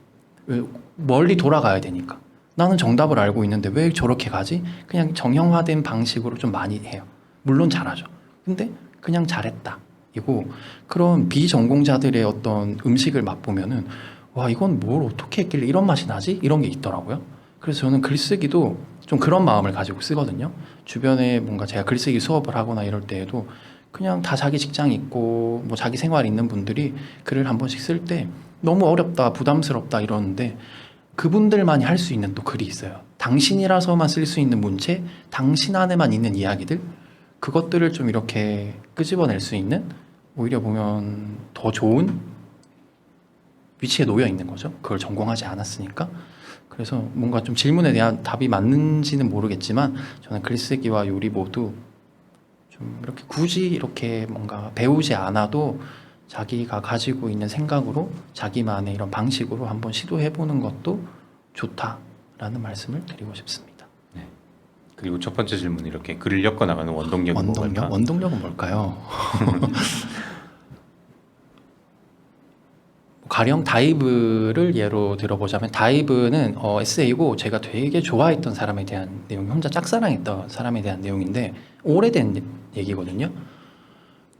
멀리 돌아가야 되니까 나는 정답을 알고 있는데 왜 저렇게 가지? 그냥 정형화된 방식으로 좀 많이 해요. 물론 잘하죠. 근데 그냥 잘했다 이고 그런 비전공자들의 어떤 음식을 맛보면은 와 이건 뭘 어떻게 했길래 이런 맛이 나지? 이런 게 있더라고요. 그래서 저는 글쓰기도 좀 그런 마음을 가지고 쓰거든요. 주변에 뭔가 제가 글쓰기 수업을 하거나 이럴 때에도 그냥 다 자기 직장 있고 뭐 자기 생활 있는 분들이 글을 한 번씩 쓸 때 너무 어렵다 부담스럽다 이러는데 그분들만이 할 수 있는 또 글이 있어요. 당신이라서만 쓸 수 있는 문체, 당신 안에만 있는 이야기들 그것들을 좀 이렇게 끄집어낼 수 있는 오히려 보면 더 좋은 위치에 놓여 있는 거죠. 그걸 전공하지 않았으니까. 그래서 뭔가 좀 질문에 대한 답이 맞는지는 모르겠지만 저는 글쓰기와 요리 모두 좀 이렇게 굳이 이렇게 뭔가 배우지 않아도 자기가 가지고 있는 생각으로 자기만의 이런 방식으로 한번 시도해보는 것도 좋다라는 말씀을 드리고 싶습니다. 그리고 첫 번째 질문 이렇게 글을 엮어 나가는 원동력이 뭘까? 원동력은 뭘까요? 가령 다이브를 예로 들어보자면 다이브는 에세이고 제가 되게 좋아했던 사람에 대한 내용, 혼자 짝사랑했던 사람에 대한 내용인데 오래된 얘기거든요.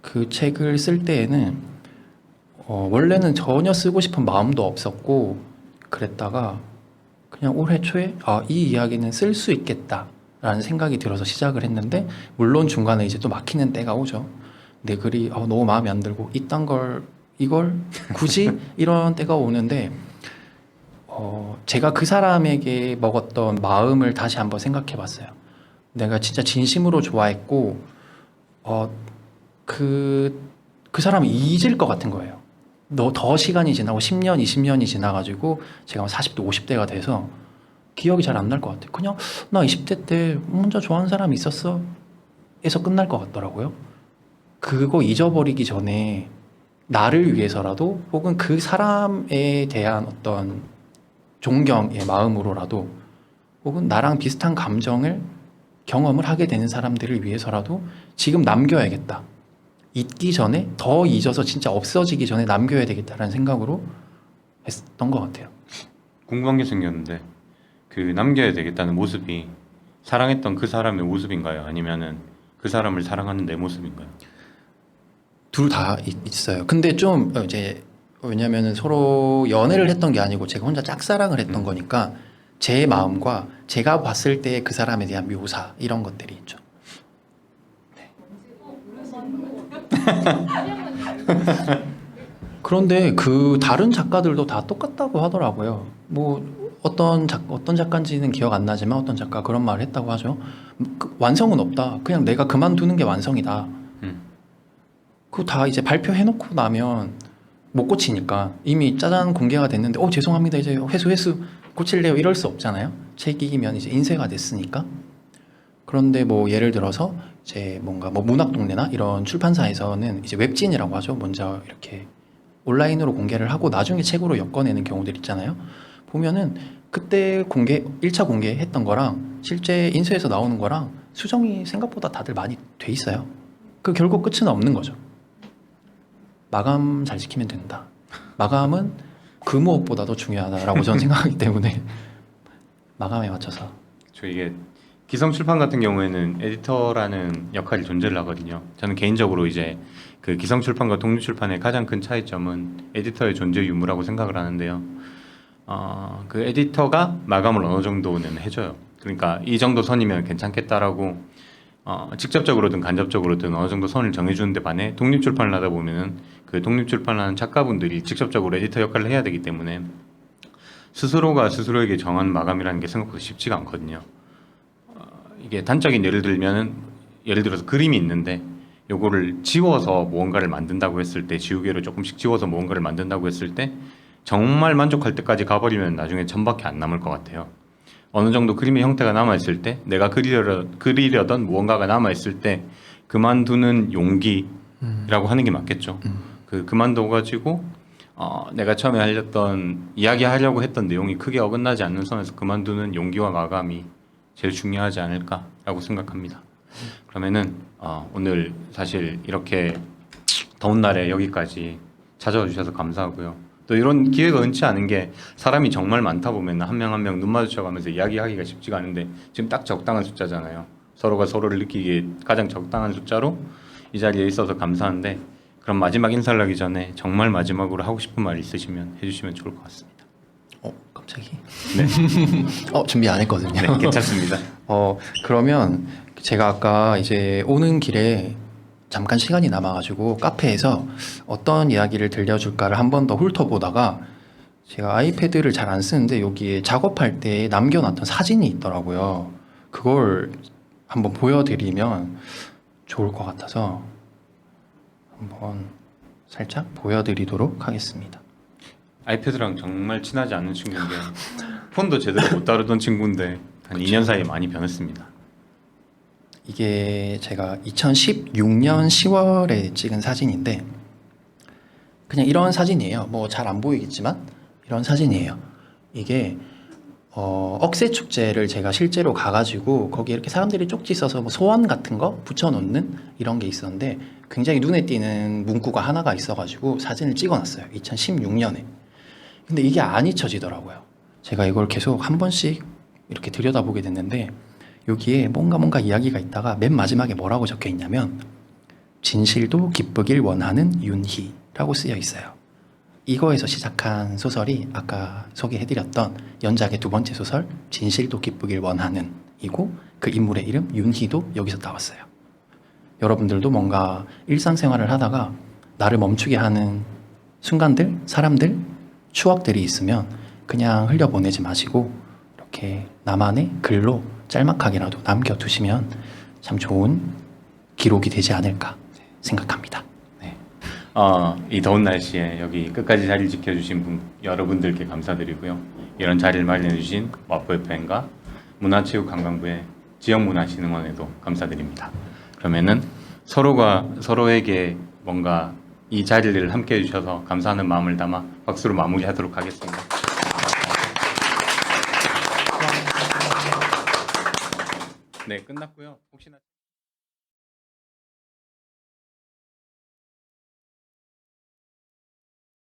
그 책을 쓸 때에는 원래는 전혀 쓰고 싶은 마음도 없었고 그랬다가 그냥 올해 초에 이 이야기는 쓸 수 있겠다라는 생각이 들어서 시작을 했는데 물론 중간에 이제 또 막히는 때가 오죠. 내 글이 너무 마음에 안 들고 이걸 굳이 이런 때가 오는데 제가 그 사람에게 먹었던 마음을 다시 한번 생각해 봤어요. 내가 진짜 진심으로 좋아했고 그 사람이 잊을 것 같은 거예요. 더 시간이 지나고 10년, 20년이 지나가지고 제가 40대, 50대가 돼서 기억이 잘 안 날 것 같아요. 그냥 나 20대 때 혼자 좋아하는 사람이 있었어 에서 끝날 것 같더라고요. 그거 잊어버리기 전에 나를 위해서라도 혹은 그 사람에 대한 어떤 존경의 마음으로라도 혹은 나랑 비슷한 감정을 경험을 하게 되는 사람들을 위해서라도 지금 남겨야겠다. 잊기 전에 더 잊어서 진짜 없어지기 전에 남겨야 되겠다라는 생각으로 했던 것 같아요. 궁금한 게 생겼는데 그 남겨야 되겠다는 모습이 사랑했던 그 사람의 모습인가요? 아니면은 그 사람을 사랑하는 내 모습인가요? 둘 다 있어요. 근데 좀 이제 왜냐면은 서로 연애를 했던 게 아니고 제가 혼자 짝사랑을 했던 거니까 제 마음과 제가 봤을 때 그 사람에 대한 묘사 이런 것들이 있죠. 네. 그런데 그 다른 작가들도 다 똑같다고 하더라고요. 뭐 어떤 작가인지는 기억 안 나지만 어떤 작가 그런 말을 했다고 하죠. 완성은 없다. 그냥 내가 그만두는 게 완성이다. 그거 다 이제 발표해놓고 나면 못 고치니까 이미 짜잔 공개가 됐는데 죄송합니다 이제 회수 고칠래요 이럴 수 없잖아요. 책이면 이제 인쇄가 됐으니까. 그런데 뭐 예를 들어서 이제 뭔가 뭐 문학동네나 이런 출판사에서는 이제 웹진이라고 하죠. 먼저 이렇게 온라인으로 공개를 하고 나중에 책으로 엮어내는 경우들 있잖아요. 보면은 그때 1차 공개했던 거랑 실제 인쇄해서 나오는 거랑 수정이 생각보다 다들 많이 돼 있어요. 그 결국 끝은 없는 거죠. 마감 잘 지키면 된다. 마감은 그 무엇보다도 중요하다라고 저는 생각하기 때문에 마감에 맞춰서 저 이게 기성출판 같은 경우에는 에디터라는 역할이 존재를 하거든요. 저는 개인적으로 이제 그 기성출판과 독립출판의 가장 큰 차이점은 에디터의 존재 유무라고 생각을 하는데요. 그 에디터가 마감을 어느 정도는 해줘요. 그러니까 이 정도 선이면 괜찮겠다라고 직접적으로든 간접적으로든 어느 정도 선을 정해주는데 반해 독립출판을 하다 보면은 그 독립출판하는 작가분들이 직접적으로 에디터 역할을 해야 되기 때문에 스스로가 스스로에게 정한 마감이라는 게 생각보다 쉽지가 않거든요. 이게 단적인 예를 들면은 예를 들어서 그림이 있는데 요거를 지워서 무언가를 만든다고 했을 때 지우개로 조금씩 지워서 무언가를 만든다고 했을 때 정말 만족할 때까지 가버리면 나중에 점밖에 안 남을 것 같아요. 어느 정도 그림의 형태가 남아있을 때 내가 그리려던 무언가가 남아있을 때 그만두는 용기라고 하는 게 맞겠죠. 그만둬가지고 내가 처음에 이야기하려고 했던 내용이 크게 어긋나지 않는 선에서 그만두는 용기와 마감이 제일 중요하지 않을까라고 생각합니다. 그러면은 오늘 사실 이렇게 더운 날에 여기까지 찾아와 주셔서 감사하고요. 또 이런 기회가 은치 않은 게 사람이 정말 많다 보면 한 명 한 명 눈 마주쳐가면서 이야기하기가 쉽지가 않은데 지금 딱 적당한 숫자잖아요. 서로가 서로를 느끼기에 가장 적당한 숫자로 이 자리에 있어서 감사한데 그럼 마지막 인사를 하기 전에 정말 마지막으로 하고 싶은 말 있으시면 해주시면 좋을 것 같습니다. 갑자기? 네, 준비 안 했거든요. 네 괜찮습니다. 그러면 제가 아까 이제 오는 길에 잠깐 시간이 남아가지고 카페에서 어떤 이야기를 들려줄까를 한 번 더 훑어보다가 제가 아이패드를 잘 안 쓰는데 여기에 작업할 때 남겨놨던 사진이 있더라고요. 그걸 한번 보여드리면 좋을 것 같아서 한번 살짝 보여드리도록 하겠습니다. 아이패드랑 정말 친하지 않은 친구인데 폰도 제대로 못 다루던 친구인데 한 2년 사이에 많이 변했습니다. 이게 제가 2016년 10월에 찍은 사진인데 그냥 이런 사진이에요. 뭐 잘 안 보이겠지만 이런 사진이에요. 이게 억새 축제를 제가 실제로 가가지고 거기 이렇게 사람들이 쪽지 써서 뭐 소원 같은 거 붙여놓는 이런 게 있었는데 굉장히 눈에 띄는 문구가 하나가 있어가지고 사진을 찍어놨어요. 2016년에. 근데 이게 안 잊혀지더라고요. 제가 이걸 계속 한 번씩 이렇게 들여다보게 됐는데 여기에 뭔가 이야기가 있다가 맨 마지막에 뭐라고 적혀 있냐면 진실도 기쁘길 원하는 윤희라고 쓰여 있어요. 이거에서 시작한 소설이 아까 소개해드렸던 연작의 두 번째 소설 진실도 기쁘길 원하는 이고 그 인물의 이름 윤희도 여기서 나왔어요. 여러분들도 뭔가 일상생활을 하다가 나를 멈추게 하는 순간들, 사람들, 추억들이 있으면 그냥 흘려보내지 마시고 이렇게 나만의 글로 짤막하게라도 남겨두시면 참 좋은 기록이 되지 않을까 생각합니다. 네. 이 더운 날씨에 여기 끝까지 자리를 지켜주신 여러분들께 감사드리고요. 이런 자리를 마련해주신 마포FM과 문화체육관광부의 지역문화진흥원에도 감사드립니다. 그러면은 서로가 서로에게 뭔가 이 자리를 함께 해주셔서 감사하는 마음을 담아 박수로 마무리하도록 하겠습니다. 네, 끝났고요. 혹시나